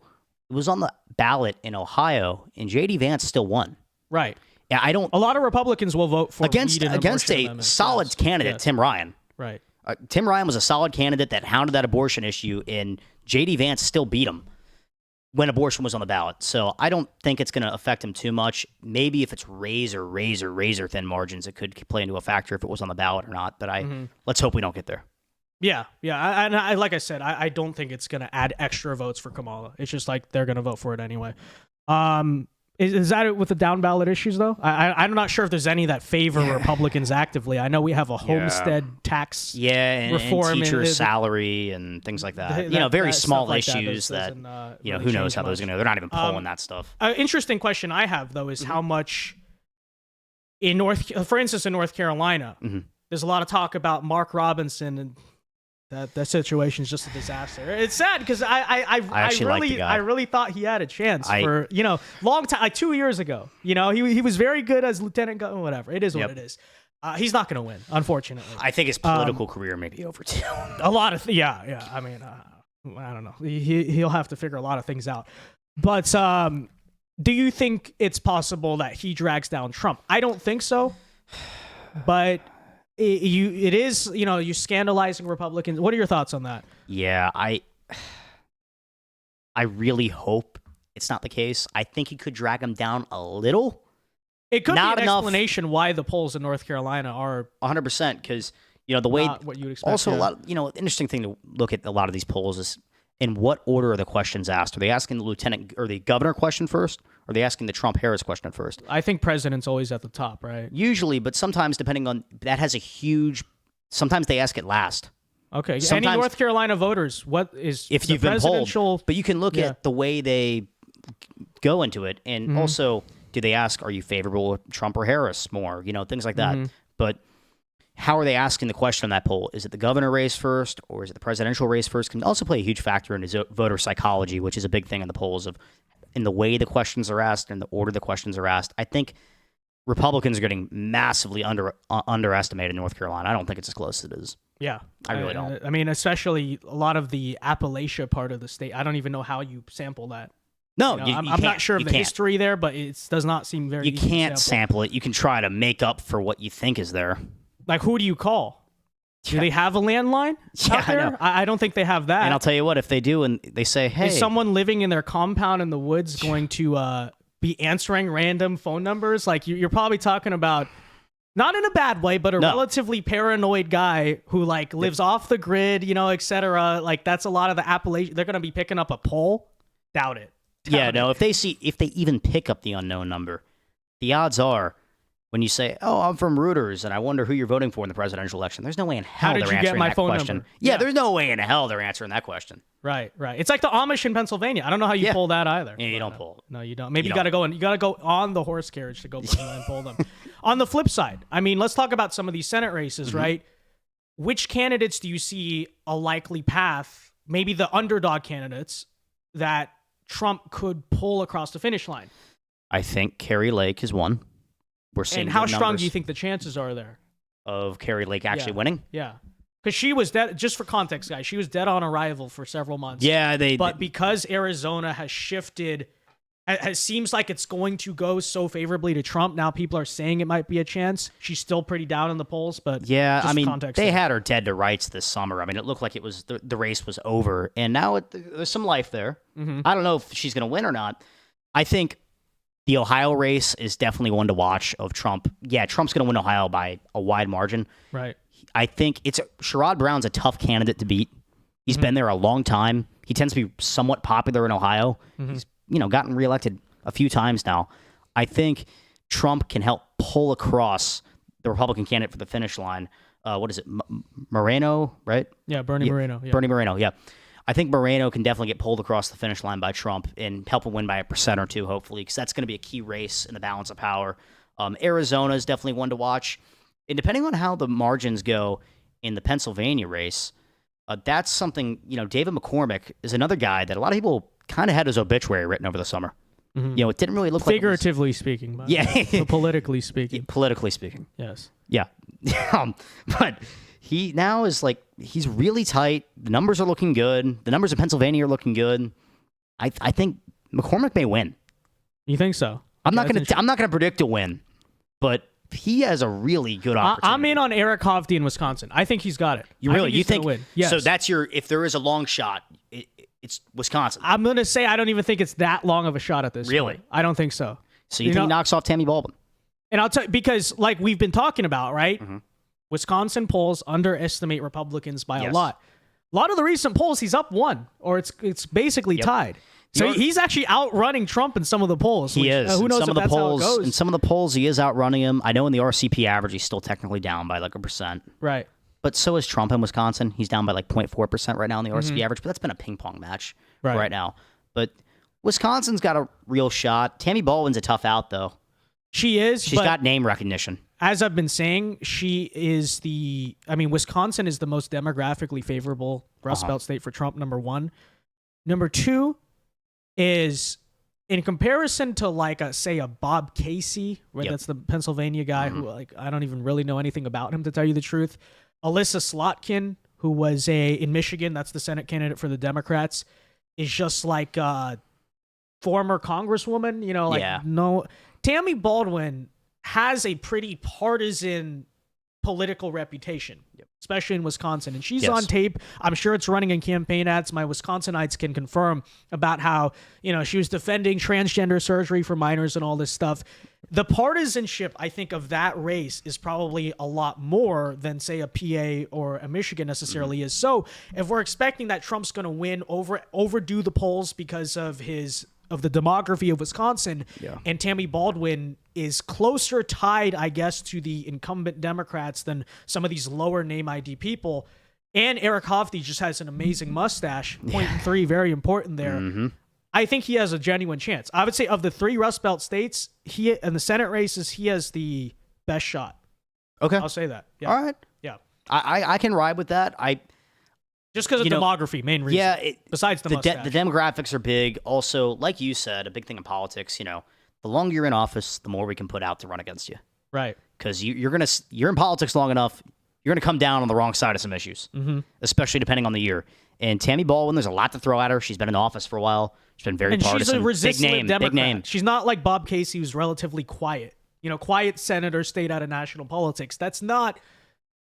it was on the ballot in Ohio, and J.D. Vance still won. Right. Yeah, I don't A lot of Republicans will vote for against weed and against abortion a amendments. solid Yes. candidate, Yes. Tim Ryan. Right. Tim Ryan was a solid candidate that hounded that abortion issue, and J.D. Vance still beat him when abortion was on the ballot. So I don't think it's going to affect him too much. Maybe if it's razor thin margins, it could play into a factor if it was on the ballot or not. But let's hope we don't get there. Yeah. I like I said, I don't think it's going to add extra votes for Kamala. It's just like they're going to vote for it anyway. Is that it with the down ballot issues, though? I'm not sure if there's any that favor Republicans actively. I know we have a homestead tax reform and teacher and salary and things like that. that- Very that small stuff like that issues that, doesn't, who really knows change how those are much. going to go. They're not even polling that stuff. Interesting question I have, though, is how much in for instance, in North Carolina, there's a lot of talk about Mark Robinson and that situation is just a disaster. It's sad because I actually like the guy. I really thought he had a chance for long time, like 2 years ago. He was very good as lieutenant governor. Whatever, it is what it is. He's not going to win, unfortunately. I think his political career may be over too. A lot of yeah. I mean, I don't know. He'll have to figure a lot of things out. But do you think it's possible that he drags down Trump? I don't think so. But it is, you scandalizing Republicans. What are your thoughts on that? Yeah, I really hope it's not the case. I think he could drag him down a little. It could Not be an enough. explanation why the polls in North Carolina are 100%, because the way. not what you'd expect. Also, yeah. a lot. Interesting thing to look at a lot of these polls is in what order are the questions asked? Are they asking the lieutenant or the governor question first? Or are they asking the Trump-Harris question first? I think president's always at the top, right? Usually, but sometimes depending on that has a huge. Sometimes they ask it last. Okay. Any Sometimes- North Carolina voters, what is If the you've been presidential? polled, but you can look Yeah. at the way they go into it, and also, do they ask, are you favorable with Trump or Harris more? Things like that. But how are they asking the question on that poll? Is it the governor race first, or is it the presidential race first? Can also play a huge factor into voter psychology, which is a big thing in the polls in the way the questions are asked and the order the questions are asked. I think Republicans are getting massively underestimated in North Carolina. I don't think it's as close as it is. Yeah. I really don't. I mean, especially a lot of the Appalachia part of the state. I don't even know how you sample that. No, I'm can't. not sure of You the can't. history there, but it does not seem very You easy to can't sample it. You can try to make up for what you think is there. Like, who do you call? Do they have a landline Yeah, out there? I know. I don't think they have that. And I'll tell you what, if they do and they say, hey, Is someone living in their compound in the woods going to be answering random phone numbers? Like, you're probably talking about, not in a bad way, but a No. relatively paranoid guy who, like, lives off the grid, et cetera. Like, that's a lot of the Appalachian. They're going to be picking up a poll? Doubt it. yeah, no, if they even pick up the unknown number, the odds are when you say, oh, I'm from Reuters and I wonder who you're voting for in the presidential election, there's no way in hell did they're you get answering my that phone question. number? Yeah, Yeah. there's no way in hell they're answering that question. Right. It's like the Amish in Pennsylvania. I don't know how you Yeah. pull that either. Yeah, you But, don't pull it. No, you don't. Maybe You you got to go and you got to go on the horse carriage to go and pull them. On the flip side, I mean, let's talk about some of these Senate races, Mm-hmm. right? Which candidates do you see a likely path, maybe the underdog candidates that Trump could pull across the finish line? I think Carrie Lake is one. We're seeing And how good strong numbers do you think the chances are there? of Carrie Lake actually Yeah. winning? Yeah. Because she was dead, just for context, guys, she was dead on arrival for several months. Yeah, But because Arizona has shifted, it seems like it's going to go so favorably to Trump. Now people are saying it might be a chance. She's still pretty down in the polls, but Yeah, just I mean, context they there. had her dead to rights this summer. I mean, it looked like it was the race was over, and now there's some life there. Mm-hmm. I don't know if she's going to win or not. I think the Ohio race is definitely one to watch of Trump. Yeah, Trump's going to win Ohio by a wide margin. Right. I think Sherrod Brown's a tough candidate to beat. He's been there a long time. He tends to be somewhat popular in Ohio. He's gotten reelected a few times now. I think Trump can help pull across the Republican candidate for the finish line. What is it, Moreno? Right? Yeah, Bernie Moreno. Yeah. Bernie Moreno. Yeah, I think Moreno can definitely get pulled across the finish line by Trump and help him win by 1% or 2%, hopefully, because that's going to be a key race in the balance of power. Arizona is definitely one to watch. And depending on how the margins go in the Pennsylvania race, that's something, David McCormick is another guy that a lot of people kind of had his obituary written over the summer. It didn't really look Figuratively speaking. But Yeah. politically speaking. politically speaking. Yes. Yeah. But he now is he's really tight. The numbers are looking good. The numbers in Pennsylvania are looking good. I think McCormick may win. You think so? I'm Yeah, not that's going to predict a win, but he has a really good opportunity. I'm in on Eric Hovde in Wisconsin. I think he's got it. You think win? Yes. So that's if there is a long shot, it's Wisconsin. I'm going to say I don't even think it's that long of a shot at this Really? point. I don't think so. So you think he knocks off Tammy Baldwin? And I'll tell you, because like we've been talking about, right? Mm-hmm. Wisconsin polls underestimate Republicans by a Yes. lot. A lot of the recent polls, he's up one, or it's basically tied. So he's actually outrunning Trump in some of the polls. He is. Who knows some if of the that's polls, how it goes? in some of the polls, he is outrunning him. I know in the RCP average, he's still technically down by 1%. Right. But so is Trump in Wisconsin. He's down by 0.4% right now in the RCP average. But that's been a ping pong match right now. But Wisconsin's got a real shot. Tammy Baldwin's a tough out, though. She is. She's got name recognition. As I've been saying, she is Wisconsin is the most demographically favorable Rust Belt state for Trump, number one. Number two is, in comparison to say a Bob Casey, right? That's the Pennsylvania guy who I don't even really know anything about him, to tell you the truth. Alyssa Slotkin, who was in Michigan, that's the Senate candidate for the Democrats, is just like a former congresswoman, no. Tammy Baldwin has a pretty partisan political reputation, especially in Wisconsin. And she's Yes. on tape. I'm sure it's running in campaign ads. My Wisconsinites can confirm about how, she was defending transgender surgery for minors and all this stuff. The partisanship, I think, of that race is probably a lot more than, say, a PA or a Michigan necessarily is. So if we're expecting that Trump's going to win, overdo the polls because of the demography of Wisconsin, and Tammy Baldwin is closer tied, I guess, to the incumbent Democrats than some of these lower name ID people. And Eric Hofty just has an amazing mustache. Point three, very important there. I think he has a genuine chance. I would say of the 3 Rust Belt states, he in the Senate races, he has the best shot. Okay. I'll say that. Yeah. All right. Yeah. I can ride with that. Just because of demography, main reason. Yeah. Besides the mustache. The demographics are big. Also, like you said, a big thing in politics, the longer you're in office, the more we can put out to run against you. Right. Because you're in politics long enough, you're going to come down on the wrong side of some issues, especially depending on the year. And Tammy Baldwin, there's a lot to throw at her. She's been in office for a while. She's been very partisan. She's a resistant Democrat. Big name. She's not like Bob Casey, who's relatively quiet. Quiet senator, stayed out of national politics. That's not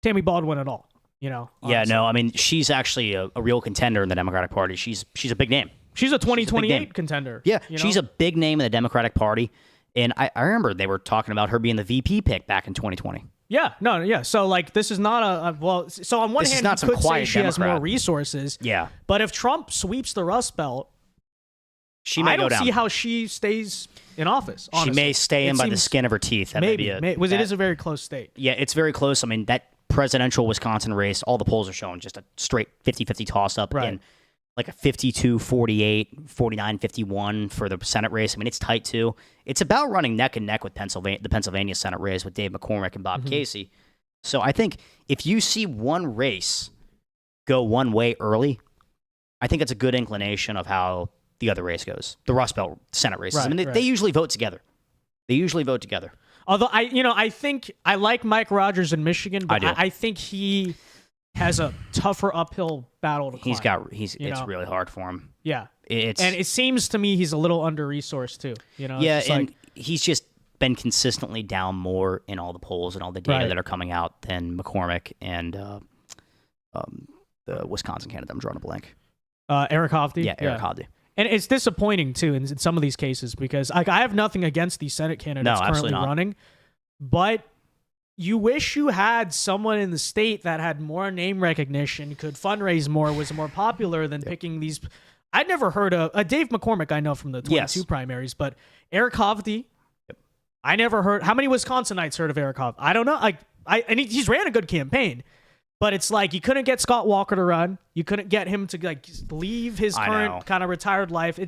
Tammy Baldwin at all. Yeah, honestly. no, I mean, she's actually a real contender in the Democratic Party. She's a big name. She's a 2028 contender. Yeah, she's a big name in the Democratic Party. And I remember they were talking about her being the VP pick back in 2020. Yeah, no, yeah. So, this is not so on one This is hand, not you some could say quiet she has Democrat. more resources. Yeah. But if Trump sweeps the Rust Belt, She may I go don't down. see how she stays in office, honestly. She may stay in by the skin of her teeth. That maybe. may be it. It is a very close state. Yeah, it's very close. I mean, that presidential Wisconsin race, all the polls are showing just a straight 50-50 toss-up in like a 52-48, 49-51 for the Senate race. I mean, it's tight, too. It's about running neck and neck with the Pennsylvania Senate race with Dave McCormick and Bob Casey. So I think if you see one race go one way early, I think it's a good inclination of how the other race goes. The Rust Belt Senate races. I mean, they usually vote together. Although I think I like Mike Rogers in Michigan, but I do. I think he has a tougher uphill battle to climb. It's really hard for him. Yeah. And it seems to me he's a little under-resourced, too. Yeah, and he's just been consistently down more in all the polls and all the data that are coming out than McCormick and the Wisconsin candidate. I'm drawing a blank. Eric Hofty? Yeah, Eric Hofty. And it's disappointing, too, in some of these cases, because I have nothing against these Senate candidates currently running, but you wish you had someone in the state that had more name recognition, could fundraise more, was more popular than picking these. I'd never heard of Dave McCormick. I know from the 22 primaries, but Eric Hofty, I never heard. How many Wisconsinites heard of Eric Hofty? I don't know. And he's ran a good campaign, but it's like you couldn't get Scott Walker to run. You couldn't get him to leave his current kind of retired life.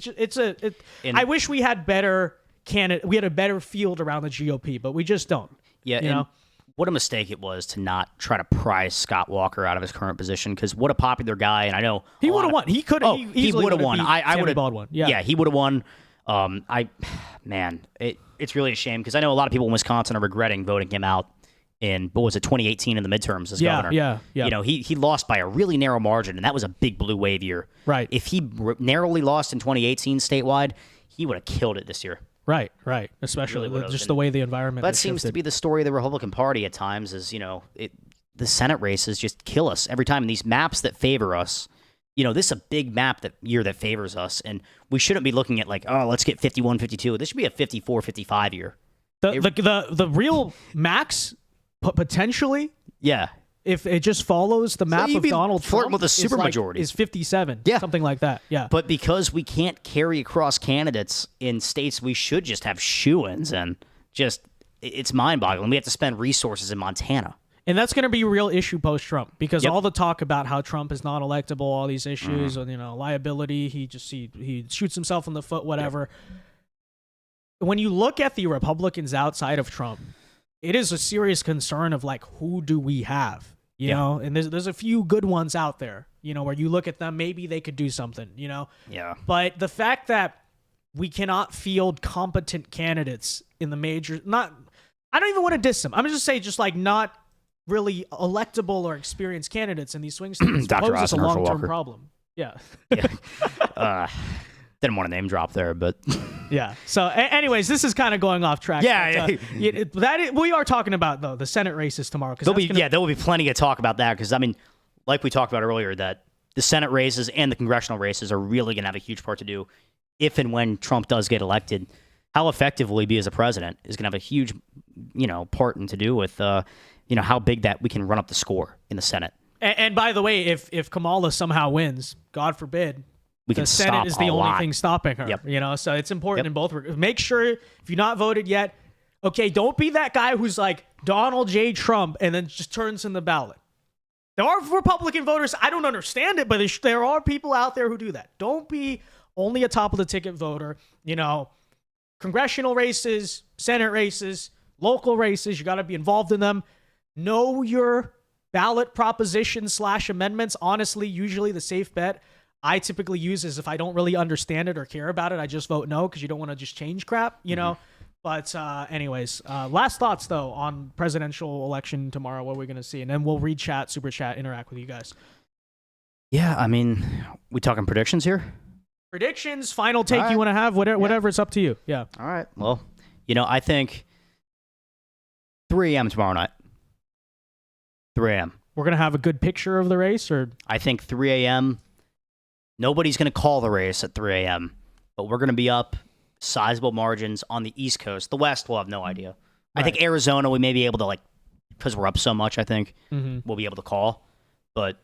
I wish we had better candidate. We had a better field around the GOP, but we just don't. Yeah, you know? What a mistake it was to not try to prise Scott Walker out of his current position, because what a popular guy, and I know he would have won. He could have. He would have won. I would have won. Yeah, he would have won. It's really a shame, because I know a lot of people in Wisconsin are regretting voting him out in, what was it, 2018 in the midterms as governor. Yeah. You know, he lost by a really narrow margin, and that was a big blue wave year. Right. If he narrowly lost in 2018 statewide, he would have killed it this year. Right. Especially Really just the way the environment. That seems to be the story of the Republican Party at times. Is the Senate races just kill us every time. And these maps that favor us, this is a big map that favors us, and we shouldn't be looking at let's get 51, 52. This should be a 54, 55 year. The real max potentially. Yeah. If it just follows the map of Donald Trump, with a supermajority is 57. Yeah, something like that. Yeah. But because we can't carry across candidates in states we should just have shoo-ins, and it's mind-boggling. We have to spend resources in Montana. And that's going to be a real issue post-Trump, because all the talk about how Trump is not electable, all these issues, and liability, he shoots himself in the foot, whatever. When you look at the Republicans outside of Trump, it is a serious concern of who do we have, you know? And there's a few good ones out there, where you look at them, maybe they could do something, Yeah. But the fact that we cannot field competent candidates in the major, I don't even want to diss them. I'm just say not really electable or experienced candidates in these swing states poses a long-term problem. Yeah. Didn't want to name drop there, but Yeah. So, anyways, this is kind of going off track. Yeah, but, we are talking about though the Senate races tomorrow. there will be plenty of talk about that because I mean, like we talked about earlier, that the Senate races and the congressional races are really going to have a huge part to do if and when Trump does get elected. How effective will he be as a president is going to have a huge, part to do with, how big that we can run up the score in the Senate. And by the way, if Kamala somehow wins, God forbid, The Senate is the only thing stopping her. Yep. So it's important in both. Make sure if you're not voted yet, okay, don't be that guy who's like Donald J. Trump and then just turns in the ballot. There are Republican voters. I don't understand it, but there are people out there who do that. Don't be only a top of the ticket voter. Congressional races, Senate races, local races, you got to be involved in them. Know your ballot propositions / amendments. Honestly, usually the safe bet I typically use is if I don't really understand it or care about it, I just vote no because you don't want to just change crap, But anyways, last thoughts, though, on presidential election tomorrow, what we're going to see. And then we'll read chat, super chat, interact with you guys. Yeah, I mean, we talking predictions here? Predictions, final take right. you want to have, whatever, it's up to you. Yeah. All right. Well, I think 3 a.m. tomorrow night. 3 a.m. We're going to have a good picture of the race, or? I think 3 a.m. Nobody's going to call the race at 3 a.m., but we're going to be up sizable margins on the East Coast. The West, we'll have no idea. Right. I think Arizona, we may be able to, because we're up so much, I think, we'll be able to call. But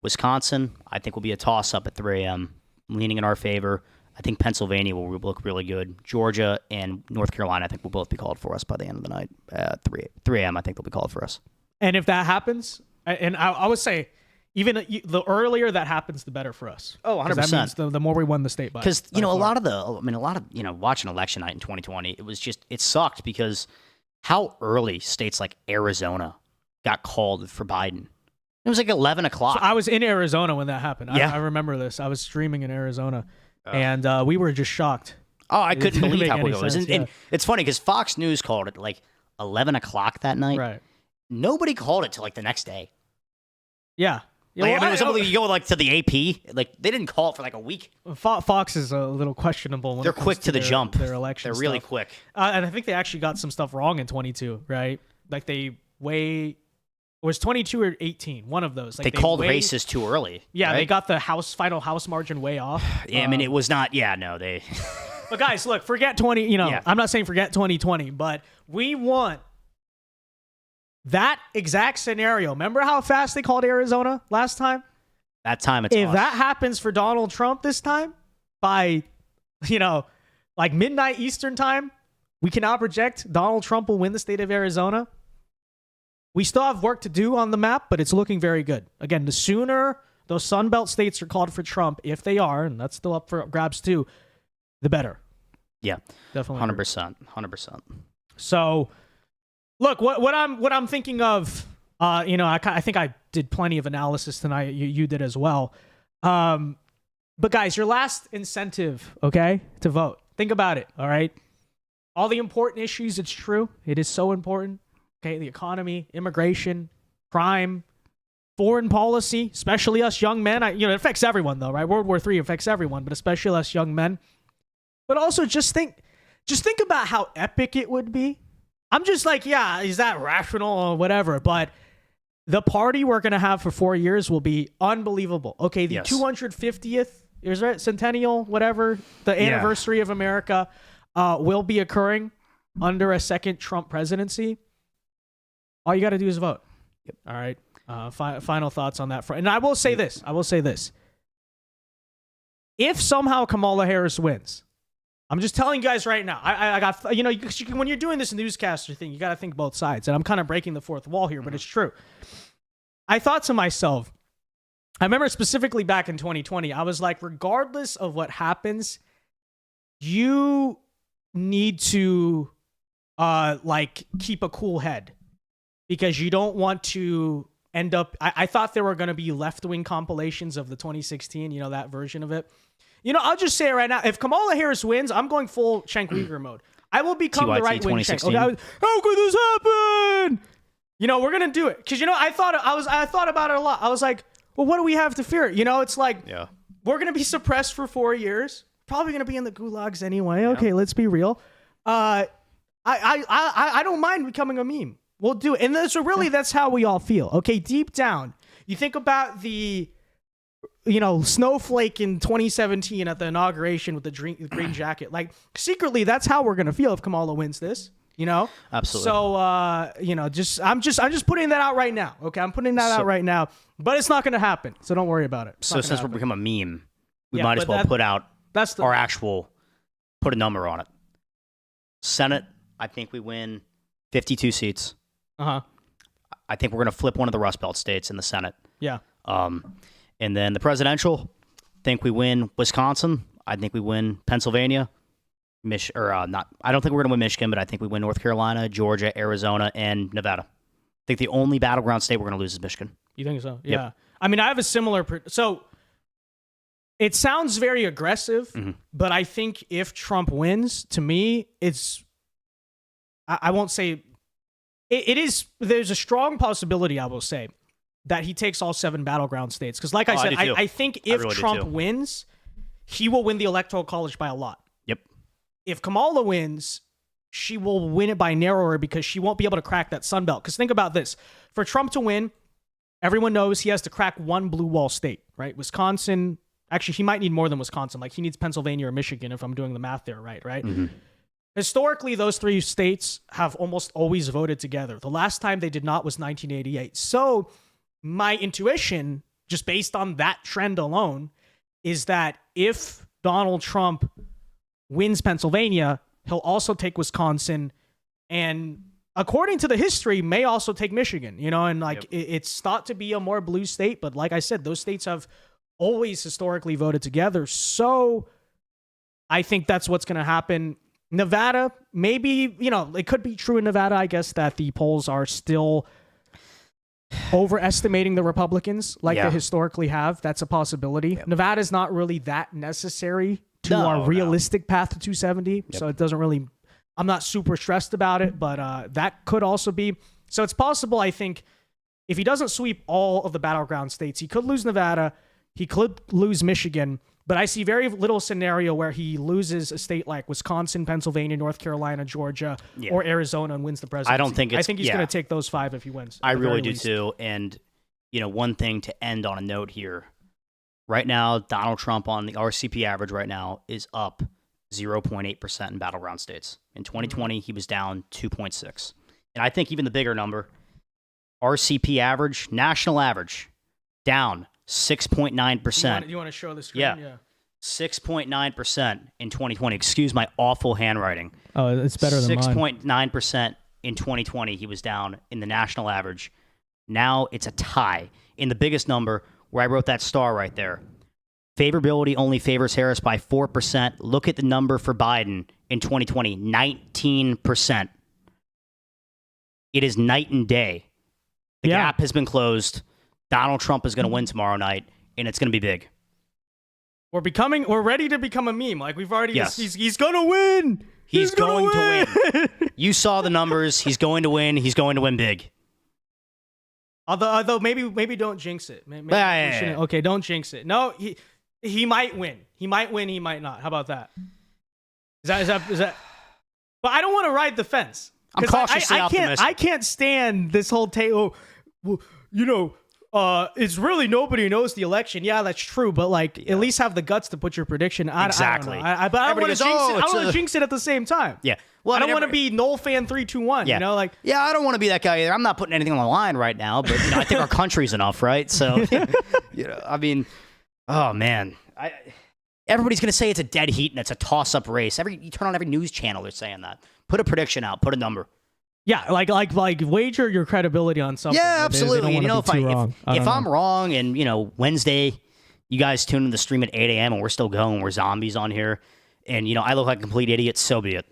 Wisconsin, I think will be a toss-up at 3 a.m., leaning in our favor. I think Pennsylvania will look really good. Georgia and North Carolina, I think, will both be called for us by the end of the night. 3 a.m., I think they'll be called for us. And if that happens, and I would say, even the earlier that happens, the better for us. Oh, 100%. That means the more we won the state by. Because, a lot of watching election night in 2020, it sucked because how early states like Arizona got called for Biden. It was 11 o'clock. So I was in Arizona when that happened. Yeah. I remember this. I was streaming in Arizona, and we were just shocked. Oh, I couldn't believe how quick it was. Sense, And it's funny because Fox News called it 11 o'clock that night. Right. Nobody called it till the next day. Yeah. It was something you go to the AP. They didn't call it for a week. Fox is a little questionable. When They're quick to the jump. Their election. They're really stuff. quick. And I think they actually got some stuff wrong in 22, right? It was 22 or 18, one of those. They called races too early. Yeah, right? they got the final house margin way off. Yeah, I mean, it was not. Yeah, no, they. But guys, look, forget 20. Yeah. I'm not saying forget 2020, but we want that exact scenario. Remember how fast they called Arizona last time? That time it's if us. that happens for Donald Trump this time by, midnight Eastern time, we can now project Donald Trump will win the state of Arizona. We still have work to do on the map, but it's looking very good. Again, the sooner those Sunbelt states are called for Trump, if they are, and that's still up for grabs too, the better. Yeah, definitely, 100%. So, look, what I'm thinking of. I think I did plenty of analysis tonight. You did as well. But guys, your last incentive, okay, to vote. Think about it. All right, all the important issues. It's true. It is so important. Okay, the economy, immigration, crime, foreign policy, especially us young men. It affects everyone though, right? World War III affects everyone, but especially us young men. But also just think about how epic it would be. I'm just is that rational or whatever? But the party we're going to have for 4 years will be unbelievable. Okay, the 250th, is it centennial, whatever, the anniversary of America will be occurring under a second Trump presidency. All you got to do is vote. Yep. All right. Final thoughts on that front. And I will say this. If somehow Kamala Harris wins, I'm just telling you guys right now, I got, when you're doing this newscaster thing, you got to think both sides. And I'm kind of breaking the fourth wall here, but it's true. I thought to myself, I remember specifically back in 2020, I was like, regardless of what happens, you need to keep a cool head. Because you don't want to end up... I thought there were going to be left-wing compilations of the 2016, that version of it. I'll just say it right now. If Kamala Harris wins, I'm going full Cenk Uyghur mode. I will become the right-wing Cenk. Okay, how could this happen? We're going to do it. Because, I thought about it a lot. I was like, well, what do we have to fear? It's we're going to be suppressed for 4 years. probably going to be in the gulags anyway. Okay, let's be real. I don't mind becoming a meme. We'll do it. And so really, that's how we all feel. Okay, deep down, you think about the, snowflake in 2017 at the inauguration with the green jacket. Like, secretly, that's how we're going to feel if Kamala wins this. Absolutely. So I'm just putting that out right now. Okay, I'm putting that out right now, but it's not going to happen. So don't worry about it. So since we're become a meme, we might as well put out our actual, put a number on it. Senate, I think we win 52 seats. I think we're going to flip one of the Rust Belt states in the Senate. Yeah. And then the presidential, I think we win Wisconsin. I think we win Pennsylvania. I don't think we're going to win Michigan, but I think we win North Carolina, Georgia, Arizona, and Nevada. I think the only battleground state we're going to lose is Michigan. You think so? Yep. Yeah. I mean, I have a similar... So it sounds very aggressive, but I think if Trump wins, to me, it's... I won't say... It is... There's a strong possibility, I will say, that he takes all 7 battleground states. Because like I said, I think if really Trump wins, he will win the Electoral College by a lot. If Kamala wins, she will win it by narrower because she won't be able to crack that Sun Belt. Because think about this. For Trump to win, everyone knows he has to crack one blue wall state, right? Wisconsin. Actually, he might need more than Wisconsin. Like, he needs Pennsylvania or Michigan if I'm doing the math there right? Historically, those 3 states have almost always voted together. The last time they did not was 1988. So my intuition, just based on that trend alone, is that if Donald Trump wins Pennsylvania, he'll also take Wisconsin, and according to the history, may also take Michigan, and it's thought to be a more blue state, but like I said, those states have always historically voted together, so I think that's what's going to happen. Nevada, maybe, it could be true in Nevada, I guess, that the polls are still overestimating the Republicans like they historically have. That's a possibility. Nevada's not really that necessary to our realistic path to 270. So it doesn't really, I'm not super stressed about it, but that could also be. So it's possible, I think, if he doesn't sweep all of the battleground states, he could lose Nevada, he could lose Michigan, but I see very little scenario where he loses a state like Wisconsin, Pennsylvania, North Carolina, Georgia, or Arizona and wins the presidency. I think he's going to take those 5 if he wins. I really do too. And, one thing to end on a note here. Right now, Donald Trump on the RCP average right now is up 0.8% in battleground states. In 2020, he was down 2.6. And I think even the bigger number, RCP average, national average, down 6.9%. You want to show the screen? Yeah. 6.9% in 2020. Excuse my awful handwriting. Oh, it's better than mine. 6.9% in 2020, he was down in the national average. Now it's a tie in the biggest number, where I wrote that star right there. Favorability only favors Harris by 4%. Look at the number for Biden in 2020, 19%. It is night and day. The gap has been closed. Donald Trump is going to win tomorrow night, and it's going to be big. We're ready to become a meme. Like, we've already, he's going to win. He's going to win. You saw the numbers. He's going to win. He's going to win big. Although maybe don't jinx it. Okay, don't jinx it. No, he might win. He might win. He might not. How about that? Is that? But I don't want to ride the fence. I'm cautiously optimistic. I can't stand this whole it's really nobody knows the election. Yeah, that's true. But at least have the guts to put your prediction. Exactly. I don't want to jinx it at the same time. Yeah. Well, I don't want to be Noel fan 3-2-1. Yeah. I don't want to be that guy either. I'm not putting anything on the line right now, but I think our country's enough, right? So, I mean, oh man, everybody's gonna say it's a dead heat and it's a toss-up race. You turn on every news channel, they're saying that. Put a prediction out. Put a number. Yeah, like wager your credibility on something. Yeah, absolutely. If I'm wrong, and Wednesday, you guys tune in the stream at 8 a.m. and we're still going, we're zombies on here, and I look like a complete idiot. So be it.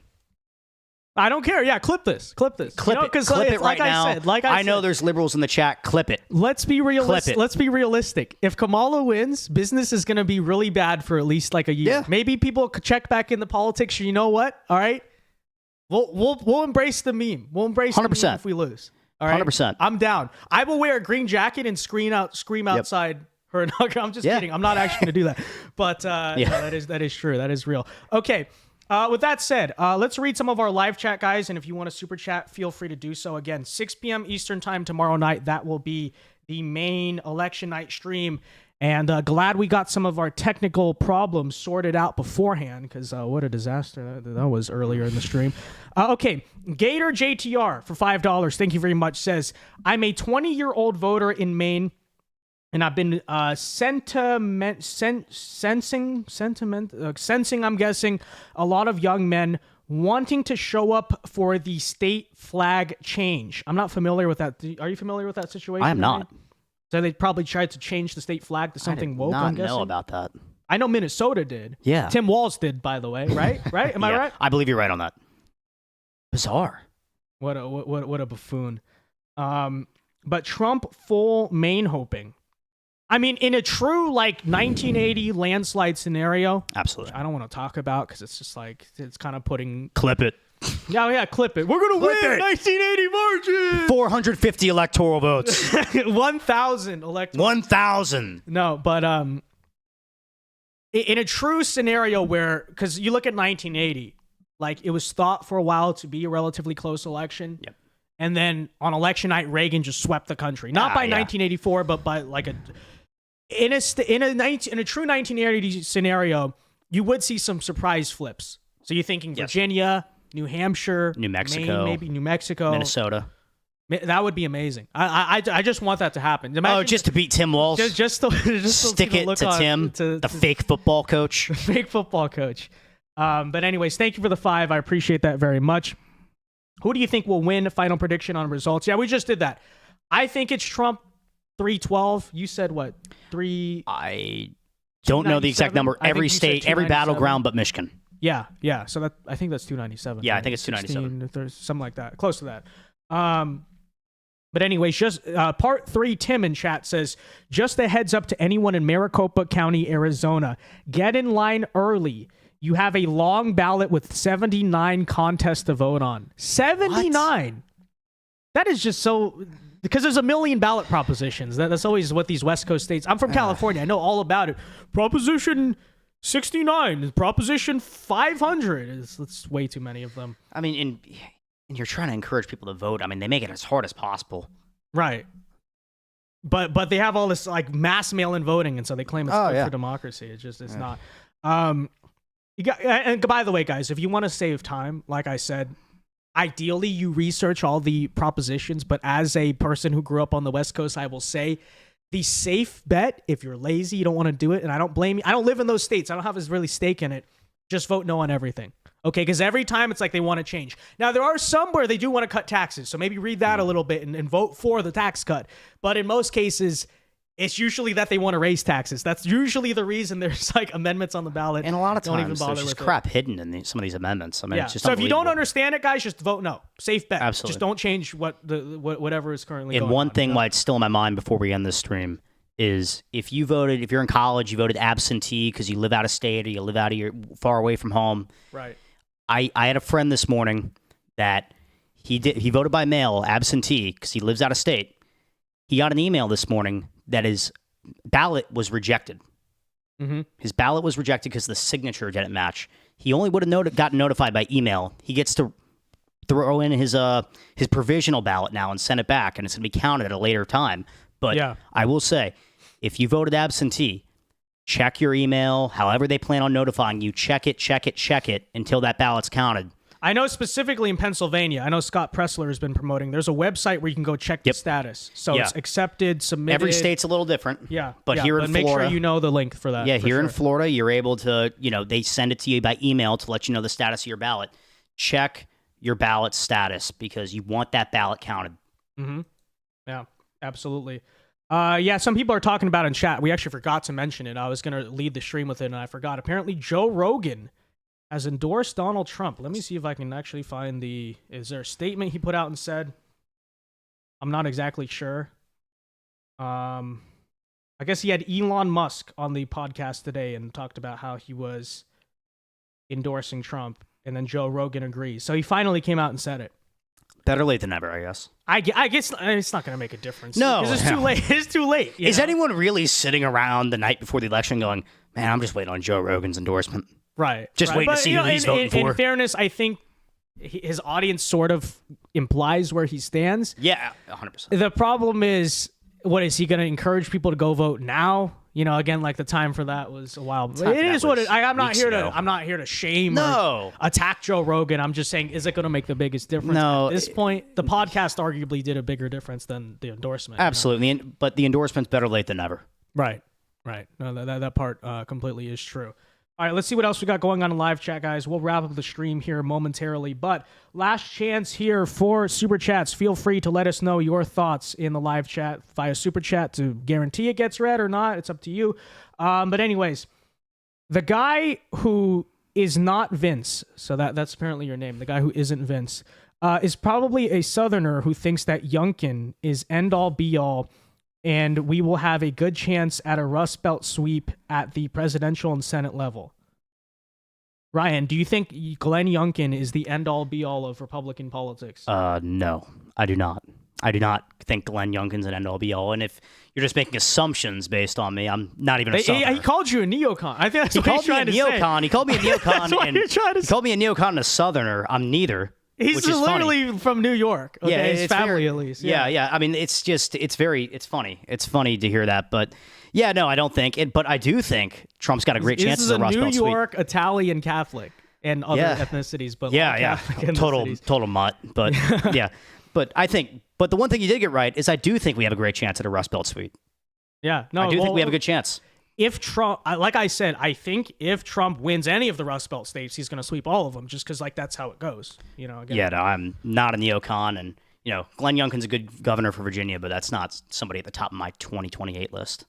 I don't care. Yeah, clip this. Clip it. Clip it right now. I know there's liberals in the chat. Clip it. Let's be realistic. Let's be realistic. If Kamala wins, business is going to be really bad for at least like a year. Yeah. Maybe people could check back into politics. You know what? All right. We'll embrace the meme. We'll embrace 100%. The meme if we lose. All right. 100%. I'm down. I will wear a green jacket and scream outside Her inaugural. I'm just kidding. I'm not actually going to do that. But no, that is true. That is real. Okay. With that said, let's read some of our live chat, guys. And if you want to super chat, feel free to do so. Again, 6 p.m. Eastern time tomorrow night. That will be the main election night stream. And glad we got some of our technical problems sorted out beforehand, because what a disaster that was earlier in the stream. Okay, Gator JTR for $5. Thank you very much. Says, I'm a 20-year-old voter in Maine, and I've been sensing, I'm guessing, a lot of young men wanting to show up for the state flag change. I'm not familiar with that. Are you familiar with that situation? I am not. So they probably tried to change the state flag to something woke, I'm guessing? I did not know about that. I know Minnesota did. Yeah. Tim Walz did, by the way, right? Right? Am I right? I believe you're right on that. Bizarre. What a buffoon. But Trump full Maine hoping. I mean, in a true, 1980 landslide scenario. Absolutely. I don't want to talk about because it's just it's kind of putting... Clip it. Yeah, clip it. We're going to win 1980 margin. 450 electoral votes. 1,000 electoral. 1,000. No, but in a true scenario where, because you look at 1980, it was thought for a while to be a relatively close election. Yep. And then on election night, Reagan just swept the country. Not by 1984, but by in a true 1980 scenario, you would see some surprise flips. So you're thinking Virginia, New Hampshire, New Mexico, Maine, maybe New Mexico, Minnesota. That would be amazing. I just want that to happen. Imagine, just to beat Tim Walz. Just stick it to Tim, the fake football coach. Fake football coach. But anyways, thank you for the 5. I appreciate that very much. Who do you think will win? Final prediction on results. Yeah, we just did that. I think it's Trump 312. You said what? 3? I don't know the exact number. Every state, every battleground but Michigan. Yeah. So I think that's 297. Yeah, I think it's 297. Something like that. Close to that. But anyways, just part 3, Tim in chat says, just a heads up to anyone in Maricopa County, Arizona. Get in line early. You have a long ballot with 79 contests to vote on. 79. What? That is just so... Because there's a million ballot propositions. That's always what these West Coast states... I'm from California. I know all about it. Proposition 69. Proposition 500. It's way too many of them. I mean, and you're trying to encourage people to vote. I mean, they make it as hard as possible. Right. But they have all this mass mail-in voting, and so they claim it's good for democracy. It's not. And by the way, guys, if you want to save time, like I said, ideally you research all the propositions. But as a person who grew up on the West Coast, I will say the safe bet, if you're lazy, you don't want to do it, and I don't blame you. I don't live in those states. I don't have as really stake in it. Just vote no on everything. Okay, because every time it's they want to change. Now, there are some where they do want to cut taxes, so maybe read that a little bit and vote for the tax cut. But in most cases, it's usually that they want to raise taxes. That's usually the reason there's amendments on the ballot. And a lot of times, don't even bother there's just with crap hidden in some of these amendments. I mean, it's just so if you don't understand it, guys, just vote no. Safe bet. Absolutely. Just don't change whatever is currently going on. And one thing why it's still in my mind before we end this stream is if you're in college, you voted absentee because you live out of state or you live far away from home. Right. I had a friend this morning that he voted by mail absentee because he lives out of state. He got an email this morning that his ballot was rejected. Mm-hmm. His ballot was rejected because the signature didn't match. He only would have gotten notified by email. He gets to throw in his provisional ballot now and send it back, and it's going to be counted at a later time. But I will say, if you voted absentee, check your email. However they plan on notifying you, check it until that ballot's counted. I know specifically in Pennsylvania, I know Scott Pressler has been promoting, there's a website where you can go check the status. So it's accepted, submitted. Every state's a little different. Yeah. But here in Florida. Make sure you know the link for that. Yeah, here in Florida, you're able to, they send it to you by email to let you know the status of your ballot. Check your ballot status because you want that ballot counted. Mm-hmm. Yeah, absolutely. Some people are talking about in chat. We actually forgot to mention it. I was going to lead the stream with it, and I forgot. Apparently, Joe Rogan has endorsed Donald Trump. Let me see if I can actually find is there a statement he put out and said? I'm not exactly sure. I guess he had Elon Musk on the podcast today and talked about how he was endorsing Trump, and then Joe Rogan agrees. So he finally came out and said it. Better late than never, I guess. I guess it's not going to make a difference. No. Because it's too late. It's too late. Is anyone really sitting around the night before the election going, man, I'm just waiting on Joe Rogan's endorsement? Right. Just waiting to see who he's voting for. In fairness, I think his audience sort of implies where he stands. Yeah, 100%. The problem is, what is he going to encourage people to go vote now? You know, again, like the time for that was a while. But it is what it. I'm not here to. I'm not here to shame or attack Joe Rogan. I'm just saying, is it going to make the biggest difference? No. At this point, the podcast arguably did a bigger difference than the endorsement. Absolutely, You know? but the endorsement's better late than never. Right. No, that part completely is true. All right, let's see what else we got going on in live chat, guys. We'll wrap up the stream here momentarily, but last chance here for Super Chats. Feel free to let us know your thoughts in the live chat via Super Chat to guarantee it gets read or not. It's up to you. But anyways, the guy who is not Vince, so that's apparently your name, the guy who isn't Vince, is probably a Southerner who thinks that Youngkin is end-all, be-all, and we will have a good chance at a Rust Belt sweep at the presidential and Senate level. Ryan, do you think Glenn Youngkin is the end-all, be-all of Republican politics? No, I do not. I do not think Glenn Youngkin's an end-all, be-all. And if you're just making assumptions based on me, I'm not even a Southerner. He called you a neocon. I think that's what he's trying to say. He called me a neocon. That's what you're trying to say. He called me a neocon and a Southerner. I'm neither. He's literally from New York. Okay? Yeah, his family at least. Yeah. I mean, it's funny. It's funny to hear that, but yeah, no, I don't think it. But I do think Trump's got a great chance at a Rust Belt sweep. New York Italian Catholic and other ethnicities, but total mutt. But yeah, but I think. But the one thing you did get right is I do think we have a great chance at a Rust Belt sweep. Yeah, no, I do think we have a good chance. If Trump, like I said, I think if Trump wins any of the Rust Belt states, he's going to sweep all of them, just because like that's how it goes. You know. Again. Yeah, no, I'm not a neocon, and Glenn Youngkin's a good governor for Virginia, but that's not somebody at the top of my 2028 list.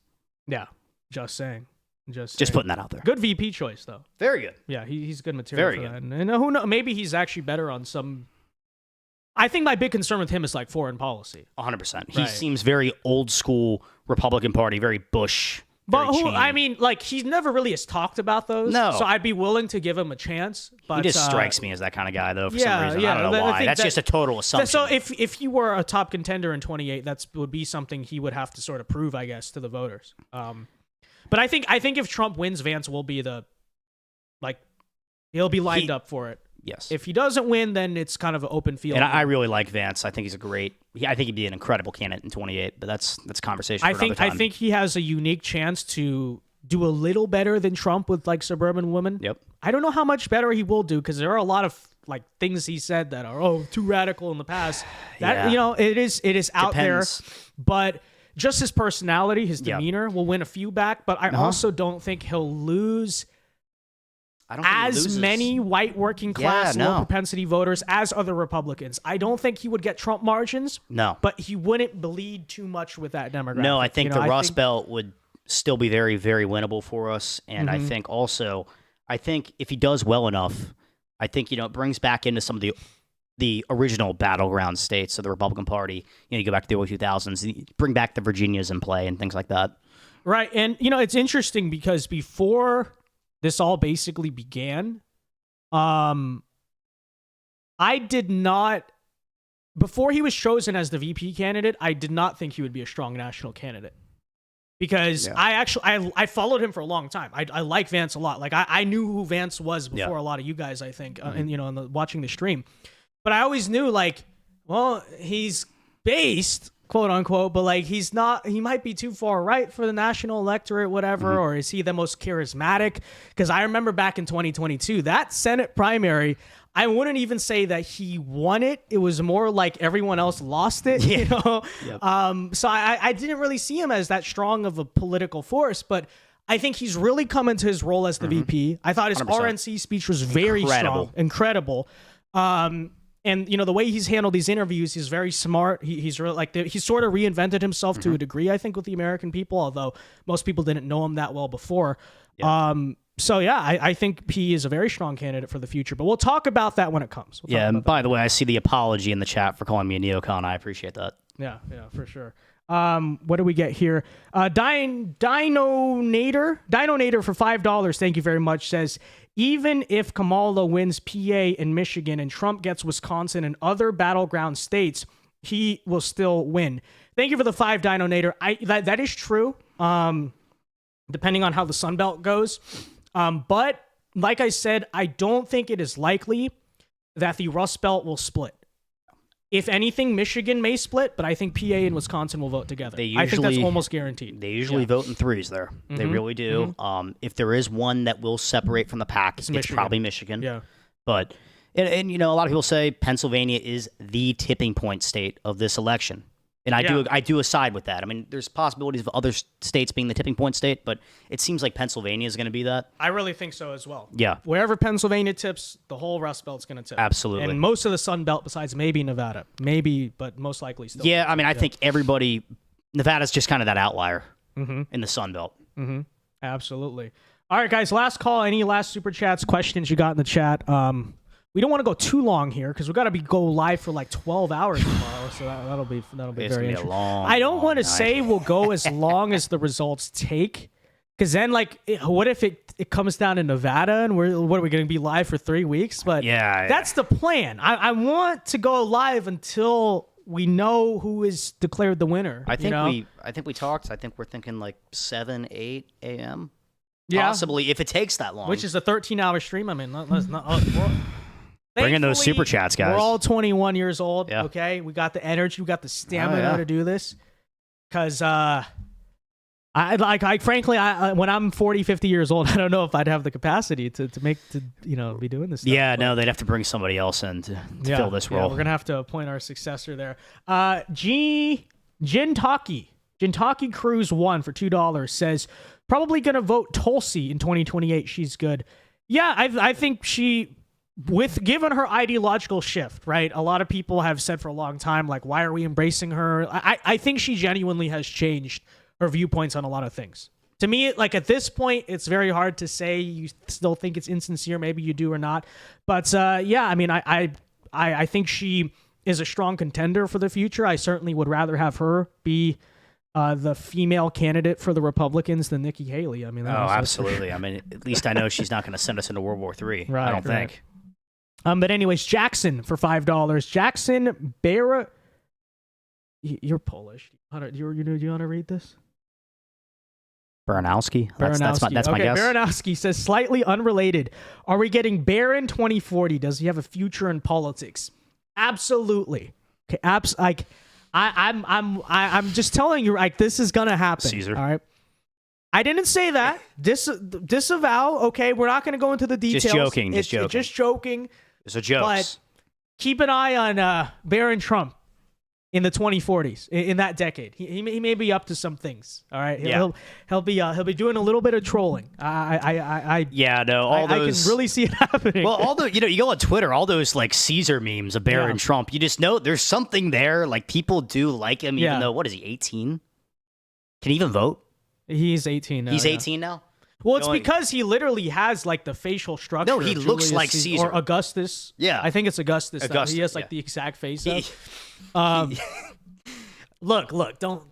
Yeah, just saying. Just putting that out there. Good VP choice though. Very good. Yeah, he's good material Very for good. that. And who knows? Maybe he's actually better on some. I think my big concern with him is like foreign policy. 100%. He seems very old school Republican Party, very Bush. But he never really has talked about those. No. So I'd be willing to give him a chance. But he just strikes me as that kind of guy, though, for some reason. I don't know why. That's just a total assumption. So if he were a top contender in 28, that would be something he would have to sort of prove, I guess, to the voters. But I think if Trump wins, Vance will be he'll be lined up for it. Yes. If he doesn't win, then it's kind of an open field. And I really like Vance. I think he's I think he'd be an incredible candidate in 28, but that's conversation for another time. I think he has a unique chance to do a little better than Trump with like suburban women. Yep. I don't know how much better he will do because there are a lot of like things he said that are too radical in the past. That it is out there, but just his personality, his demeanor will win a few back, but I also don't think he'll lose as many white working class low propensity voters as other Republicans. I don't think he would get Trump margins. No. But he wouldn't bleed too much with that demographic. No, I think the Rust Belt would still be very, very winnable for us. And I think also, if he does well enough, I think, it brings back into some of the original battleground states of the Republican Party. You go back to the early 2000s, bring back the Virginias in play and things like that. Right. And, it's interesting because before this all basically began, I did not, before he was chosen as the VP candidate, I did not think he would be a strong national candidate. Because I followed him for a long time. I like Vance a lot. Like I knew who Vance was before a lot of you guys, I think, watching the stream. But I always knew he's based, quote unquote, but like he might be too far right for the national electorate, whatever, or is he the most charismatic? Because I remember back in 2022, that Senate primary, I wouldn't even say that he won it. It was more like everyone else lost it, Yep. So I didn't really see him as that strong of a political force, but I think he's really come into his role as the VP. I thought his 100%. RNC speech was very strong, incredible. And the way he's handled these interviews, he's very smart. He's really he's sort of reinvented himself to a degree, I think, with the American people. Although most people didn't know him that well before. Yeah. I think he is a very strong candidate for the future. But we'll talk about that when it comes. And by the way, I see the apology in the chat for calling me a neocon. I appreciate that. Yeah, for sure. What do we get here? Dinonator for $5. Thank you very much. Says, even if Kamala wins PA and Michigan and Trump gets Wisconsin and other battleground states, he will still win. Thank you for the $5, Dinonator. That is true. Depending on how the Sun Belt goes. But like I said, I don't think it is likely that the Rust Belt will split. If anything, Michigan may split, but I think PA and Wisconsin will vote together. I think that's almost guaranteed. They usually vote in threes there. Mm-hmm. They really do. Mm-hmm. If there is one that will separate from the pack, it's probably Michigan. Yeah. But, and you know, a lot of people say Pennsylvania is the tipping point state of this election. And I do aside with that. I mean, there's possibilities of other states being the tipping point state, but it seems like Pennsylvania is going to be that. I really think so as well. Yeah. Wherever Pennsylvania tips, the whole Rust Belt's going to tip. Absolutely. And most of the Sun Belt, besides maybe Nevada. Maybe, but most likely still. Yeah, I mean, I think Nevada's just kind of that outlier in the Sun Belt. Mm-hmm. Absolutely. All right, guys, last call. Any last super chats, questions you got in the chat? We don't want to go too long here because we got to go live for like 12 hours tomorrow, so that'll be very interesting. I don't want to say we'll go as long as the results take, because then like, what if it comes down to Nevada and what are we going to be live for 3 weeks? But that's the plan. I want to go live until we know who is declared the winner. I think we talked. I think we're thinking like 7, 8 a.m. Yeah, possibly if it takes that long. Which is a 13-hour stream. I mean, let's not. Bring in those super chats, guys. We're all 21 years old, yeah. Okay? We got the energy, we got the stamina to do this. Because, frankly, when I'm 40, 50 years old, I don't know if I'd have the capacity to be doing this stuff. Yeah, no, they'd have to bring somebody else in to fill this role. We're going to have to appoint our successor there. Jintaki Cruz 1 for $2 says, probably going to vote Tulsi in 2028. She's good. Yeah, I think she... given her ideological shift, right? A lot of people have said for a long time, like, why are we embracing her? I think she genuinely has changed her viewpoints on a lot of things. To me, like at this point, it's very hard to say you still think it's insincere. Maybe you do or not. But yeah, I mean, I think she is a strong contender for the future. I certainly would rather have her be the female candidate for the Republicans than Nikki Haley. I mean, absolutely. I mean, at least I know she's not going to send us into World War III. Right, I don't think. But anyways, Jackson for $5. Jackson Bera. You're Polish. Do you want to read this? Baranowski. That's my guess. Baranowski says, slightly unrelated. Are we getting Bear in 2040? Does he have a future in politics? Absolutely. Okay. I'm just telling you, like, this is gonna happen. Caesar. All right. I didn't say that. Disavow. Okay, we're not going to go into the details. Just joking. Just joking. It's a joke. But keep an eye on Barron Trump in the 2040s, in that decade. He may be up to some things. All right. He'll be doing a little bit of trolling. I can really see it happening. Well, although you go on Twitter, all those like Caesar memes of Barron Trump, you just know there's something there. Like people do like him, even though what is he 18? Can he even vote? He's 18 now. He's 18 now? Well, it's because he literally has like the facial structure. No, he looks like Caesar. Or Augustus. Yeah. I think it's Augustus. He has like the exact face of. Look, don't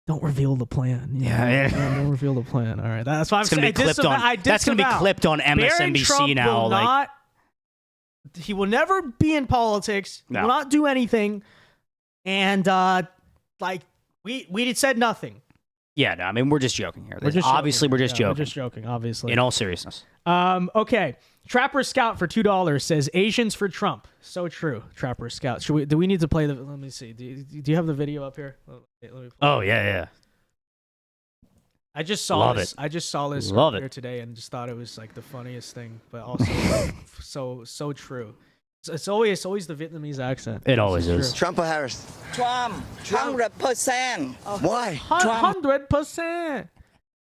reveal the plan. Don't reveal the plan. All right. That's why I'm saying. That's going to be clipped on MSNBC now. He will never be in politics. He will not do anything. And we said nothing. Yeah, no, I mean, we're just joking here. We're just joking, obviously. In all seriousness. Okay. Trapper Scout for $2 says, Asians for Trump. So true, Trapper Scout. Do we need to play let me see. Do you have the video up here? Let me play yeah. I just saw this earlier today and just thought it was like the funniest thing, but also so true. It's always the Vietnamese accent. It always is. Trump or Harris? Trump, 100%. Why? 100%.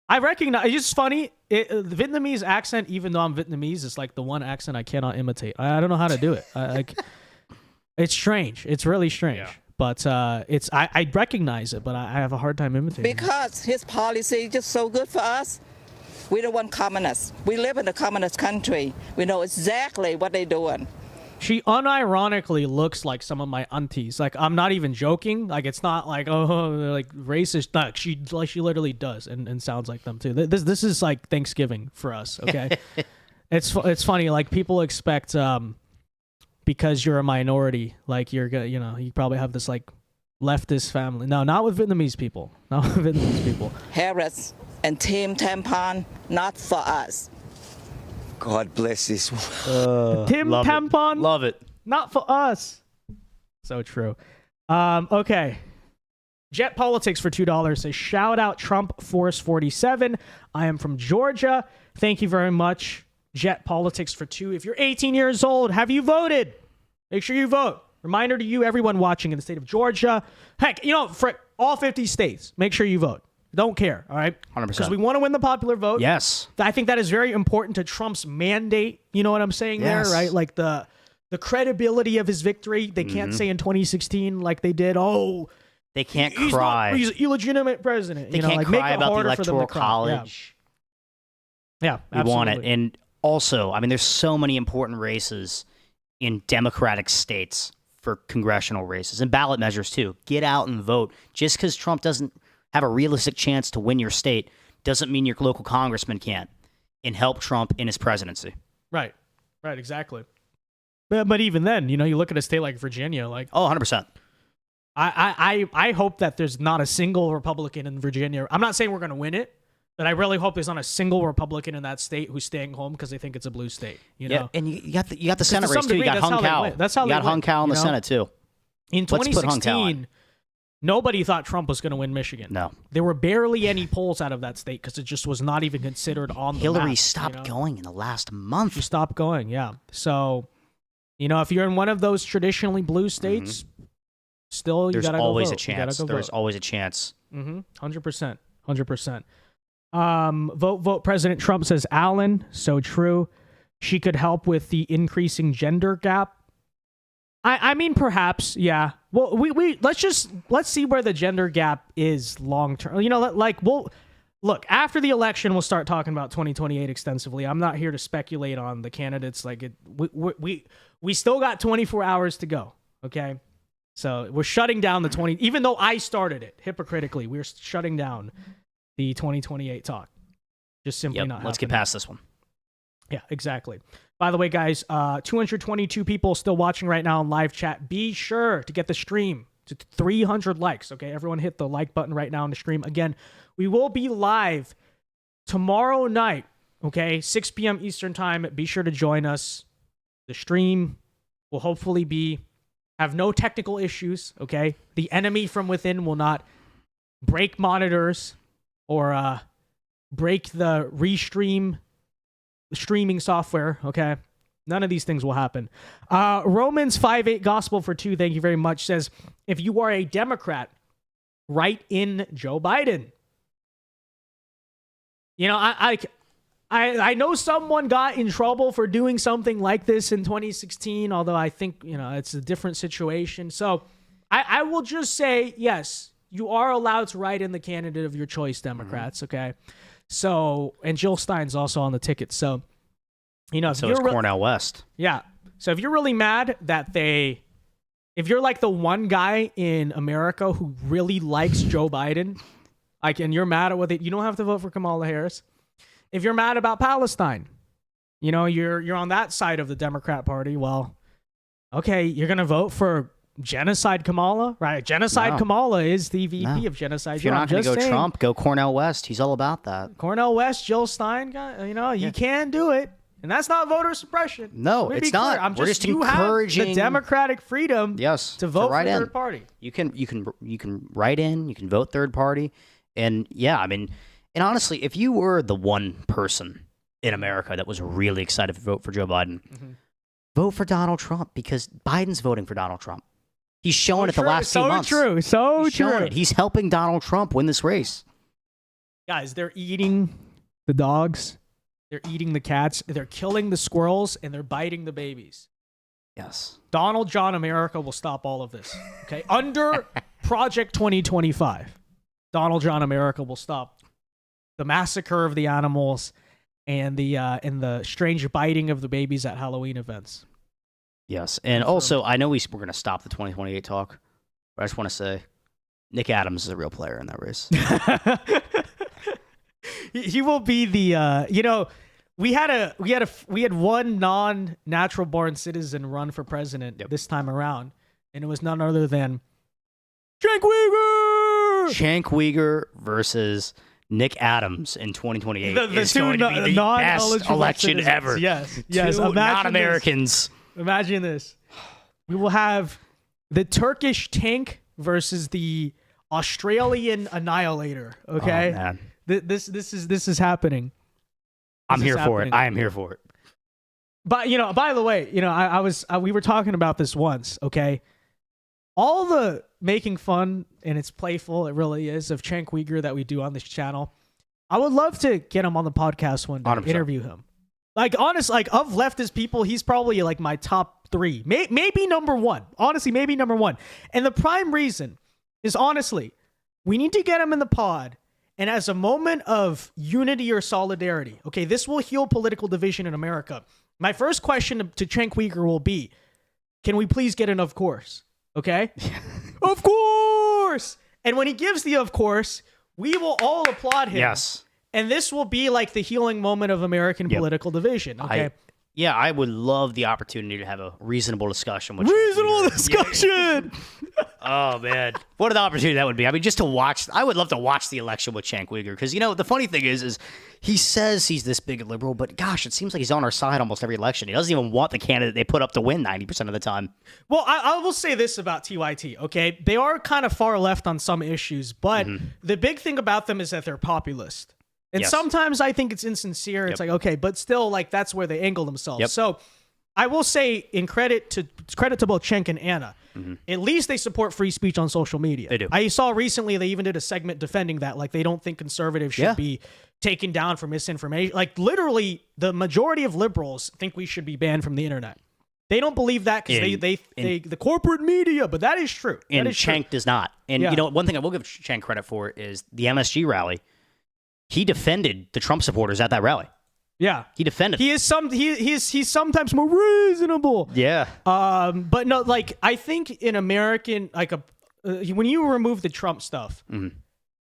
I recognize. It's just funny. The Vietnamese accent, even though I'm Vietnamese, is like the one accent I cannot imitate. I don't know how to do it. It's strange. It's really strange. Yeah. But I recognize it, but I have a hard time imitating it. Because his policy is just so good for us. We don't want communists. We live in a communist country. We know exactly what they're doing. She unironically looks like some of my aunties. Like, I'm not even joking. Like, it's not like, oh, they're like racist. Like, she literally does and sounds like them too. This is like Thanksgiving for us. Okay. It's funny. Like, people expect, because you're a minority, like you're gonna, you probably have this like leftist family. No, not with Vietnamese people. Not with Vietnamese people. Harris and Team Tampon, not for us. God bless this one. Tim Love Tampon, it. Love it. not for us. So true. Okay. Jet Politics for $2 says, shout out Trump Force 47. I am from Georgia. Thank you very much. Jet Politics for $2. If you're 18 years old, have you voted? Make sure you vote. Reminder to you, everyone watching in the state of Georgia. Heck, for all 50 states, make sure you vote. Don't care, all right? 100%. Because we want to win the popular vote. Yes. I think that is very important to Trump's mandate. You know what I'm saying Yes. there, right? Like the credibility of his victory. They can't say in 2016 like they did, oh, They can't he's cry. he's an illegitimate president. They can't like, cry make it about the harder for them to electoral cry. college. Yeah, We absolutely. want it. And also, I mean, there's so many important races in Democratic states for congressional races and ballot measures too. Get out and vote. Just because Trump doesn't have a realistic chance to win your state doesn't mean your local congressman can't and help Trump in his presidency. Right, exactly. But even then, you look at a state like Virginia, like, Oh, 100%. I hope that there's not a single Republican in Virginia. I'm not saying we're going to win it, but I really hope there's not a single Republican in that state who's staying home because they think it's a blue state. Yeah, and you got the Senate to some race too. You degree, got that's how Hung they Cow. win. That's how you they got win, Hung Cow in the you know? Senate too. In Let's put Hung Cow 2016, nobody thought Trump was going to win Michigan. No. There were barely any polls out of that state because it just was not even considered on the Hillary map, stopped going in the last month. She stopped going, yeah. So, if you're in one of those traditionally blue states, still you There's gotta always go a vote. You chance. gotta go There's vote. always a chance. 100%. Vote President Trump, says Alan. So true. She could help with the increasing gender gap. I mean, perhaps, yeah. Well, let's see where the gender gap is long term. Look, after the election, we'll start talking about 2028 extensively. I'm not here to speculate on the candidates. We still got 24 hours to go. Okay. So we're shutting down the 20, even though I started it hypocritically, we're shutting down the 2028 talk. Just simply not Let's get happening. past this one. Yeah, exactly. By the way, guys, 222 people still watching right now in live chat. Be sure to get the stream to 300 likes. Okay, everyone hit the like button right now on the stream. Again, we will be live tomorrow night. Okay, 6 p.m. Eastern time. Be sure to join us. The stream will hopefully have no technical issues. Okay, the enemy from within will not break monitors or break the streaming software. Okay, none of these things will happen. Romans 5:8 gospel for 2, thank you very much, says, if you are a Democrat, write in Joe Biden. I know someone got in trouble for doing something like this in 2016, although I think it's a different situation. So I will just say, yes, you are allowed to write in the candidate of your choice, Democrats. Okay. So, and Jill Stein's also on the ticket. So, if So you're is Cornell West. yeah. So if you're really mad that if you're like the one guy in America who really likes Joe Biden, and you're mad at you don't have to vote for Kamala Harris. If you're mad about Palestine, you're on that side of the Democrat Party. Well, okay, you're gonna vote for Genocide Kamala, right? Genocide Kamala is the VP of Genocide. If you're not going to go saying, Trump, go Cornell West. He's all about that. Cornell West, Jill Stein, you can do it. And that's not voter suppression. No, Let me it's be clear. not. We're just you have encouraging the democratic freedom to vote for third party. You can write in, you can vote third party. And yeah, I mean, and honestly, if you were the one person in America that was really excited to vote for Joe Biden, vote for Donald Trump, because Biden's voting for Donald Trump. He's shown it the last 2 months. So He's true. showing it. He's helping Donald Trump win this race. Guys, they're eating the dogs. They're eating the cats. They're killing the squirrels, and they're biting the babies. Yes. Donald John America will stop all of this. Okay, under Project 2025, Donald John America will stop the massacre of the animals and the strange biting of the babies at Halloween events. Yes, and also I know we're going to stop the 2028 talk, but I just want to say Nick Adams is a real player in that race. He will be the we had one non-natural born citizen run for president this time around, and it was none other than Cenk Uygur. Cenk Uygur versus Nick Adams in 2028 is two going to be the best election citizens. ever. Yes. Two non-Americans. Imagine this. We will have the Turkish tank versus the Australian annihilator. Okay. Oh, man. This is happening. I'm here for it. I am here for it. But by the way, we were talking about this once. Okay. All the making fun, and it's playful, it really is, of Cenk Uygur that we do on this channel. I would love to get him on the podcast one day, 100%. interview him. Like, honest, like, of leftist people, he's probably like my top 3. Maybe number 1. Honestly, maybe number 1. And the prime reason is, honestly, we need to get him in the pod, and as a moment of unity or solidarity, okay, this will heal political division in America. My first question to Cenk Uygur will be, can we please get an of course? Okay? Of course! And when he gives the of course, we will all applaud him. Yes. And this will be like the healing moment of American political division. Okay. I would love the opportunity to have a reasonable discussion with Reasonable discussion! Oh, man. What an opportunity that would be. I mean, just to watch, I would love to watch the election with Cenk Uygur. Because, the funny thing is he says he's this big liberal, but gosh, it seems like he's on our side almost every election. He doesn't even want the candidate they put up to win 90% of the time. Well, I will say this about TYT, okay? They are kind of far left on some issues, but the big thing about them is that they're populist. And sometimes I think it's insincere. It's like, okay, but still, like, that's where they angle themselves. So I will say, in credit to both Cenk and Anna, at least they support free speech on social media. They do. I saw recently they even did a segment defending that. Like, they don't think conservatives should be taken down for misinformation. Like, literally, the majority of liberals think we should be banned from the internet. They don't believe that because they the corporate media, but that is true. And Cenk does not. And, one thing I will give Cenk credit for is the MSG rally. He defended the Trump supporters at that rally. Yeah, he defended. He's sometimes more reasonable. Yeah. But no, like, I think in American, like, when you remove the Trump stuff,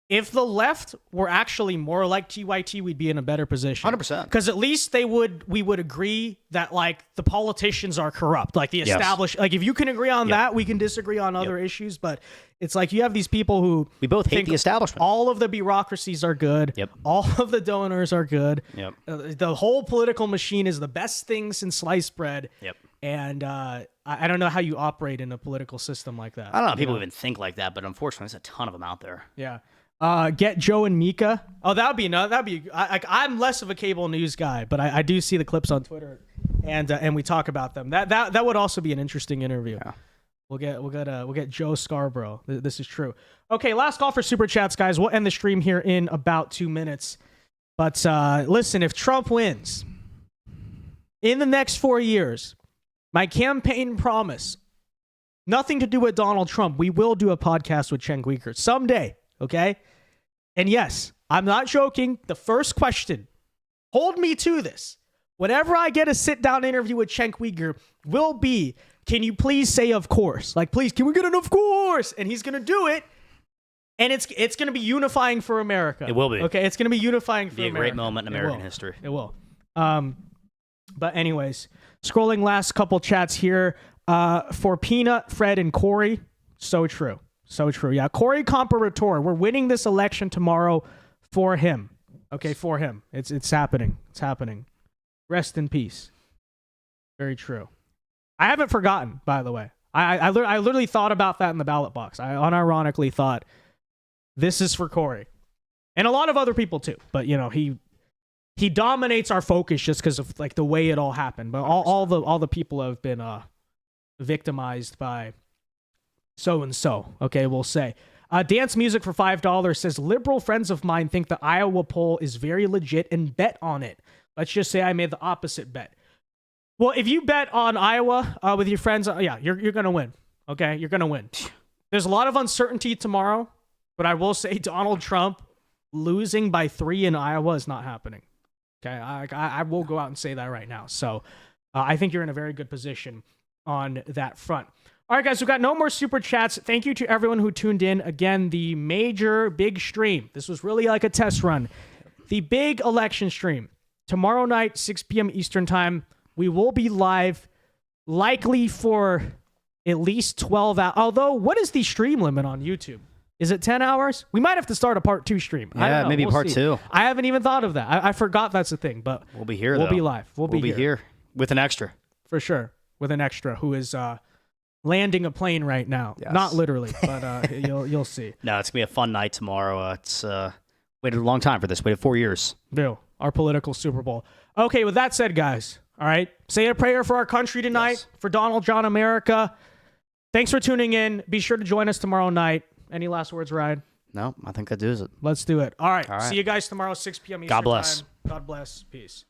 if the left were actually more like TYT, we'd be in a better position. 100%. Because at least we would agree that, like, the politicians are corrupt. Like, the established, like, if you can agree on that, we can disagree on other issues. But it's like you have these people who we both hate the establishment. All of the bureaucracies are good. Yep. All of the donors are good. Yep. The whole political machine is the best thing since sliced bread. Yep. And I don't know how you operate in a political system like that. I don't know if people even think like that, but unfortunately, there's a ton of them out there. Yeah. Get Joe and Mika. Oh, that'd be I'm less of a cable news guy, but I do see the clips on Twitter, and we talk about them. That would also be an interesting interview. Yeah. We'll get Joe Scarborough. This is true. Okay, last call for super chats, guys. We'll end the stream here in about 2 minutes. But listen, if Trump wins in the next 4 years, my campaign promise, nothing to do with Donald Trump. We will do a podcast with Cenk Uygur someday. Okay? And yes, I'm not joking. The first question, hold me to this. Whenever I get a sit-down interview with Cenk Uygur, will be, can you please say of course? Like, please, can we get an of course? And he's going to do it. And it's going to be unifying for America. It will be. Okay, it's going to be unifying for America. It'll be a America. great moment in American history. It will. But anyways, scrolling last couple chats here. For Peanut, Fred, and Corey, so true. So true. Yeah. Corey Comparator. We're winning this election tomorrow for him. Okay, for him. It's happening. It's happening. Rest in peace. Very true. I haven't forgotten, by the way. I literally thought about that in the ballot box. I unironically thought, this is for Corey. And a lot of other people too. But, he dominates our focus just because of, like, the way it all happened. But all the people have been victimized by so-and-so, okay, we'll say. Dance Music for $5 says, liberal friends of mine think the Iowa poll is very legit and bet on it. Let's just say I made the opposite bet. Well, if you bet on Iowa with your friends, you're going to win, okay? You're going to win. There's a lot of uncertainty tomorrow, but I will say Donald Trump losing by 3 in Iowa is not happening, okay? I will go out and say that right now. So I think you're in a very good position. on that front. All right, guys, we've got no more super chats. Thank you to everyone who tuned in. Again, the major big stream. This was really like a test run. The big election stream. Tomorrow night, 6 p.m. Eastern time. We will be live, likely for at least 12 hours. Although, what is the stream limit on YouTube? Is it 10 hours? We might have to start a part 2 stream. I don't know. Maybe we'll part see. 2. I haven't even thought of that. I forgot that's a thing, but We'll be here, we'll though. be live. We'll be here with an extra. For sure. With an extra who is landing a plane right now. Yes. Not literally, but you'll see. No, it's going to be a fun night tomorrow. It's waited a long time for this. Waited 4 years. Bill, our political Super Bowl. Okay, with that said, guys, all right, say a prayer for our country tonight, Yes. for Donald John America. Thanks for tuning in. Be sure to join us tomorrow night. Any last words, Ryan? No, I think that does it. Let's do it. All right. All right. See you guys tomorrow, 6 p.m. Eastern God bless. time. God bless. Peace.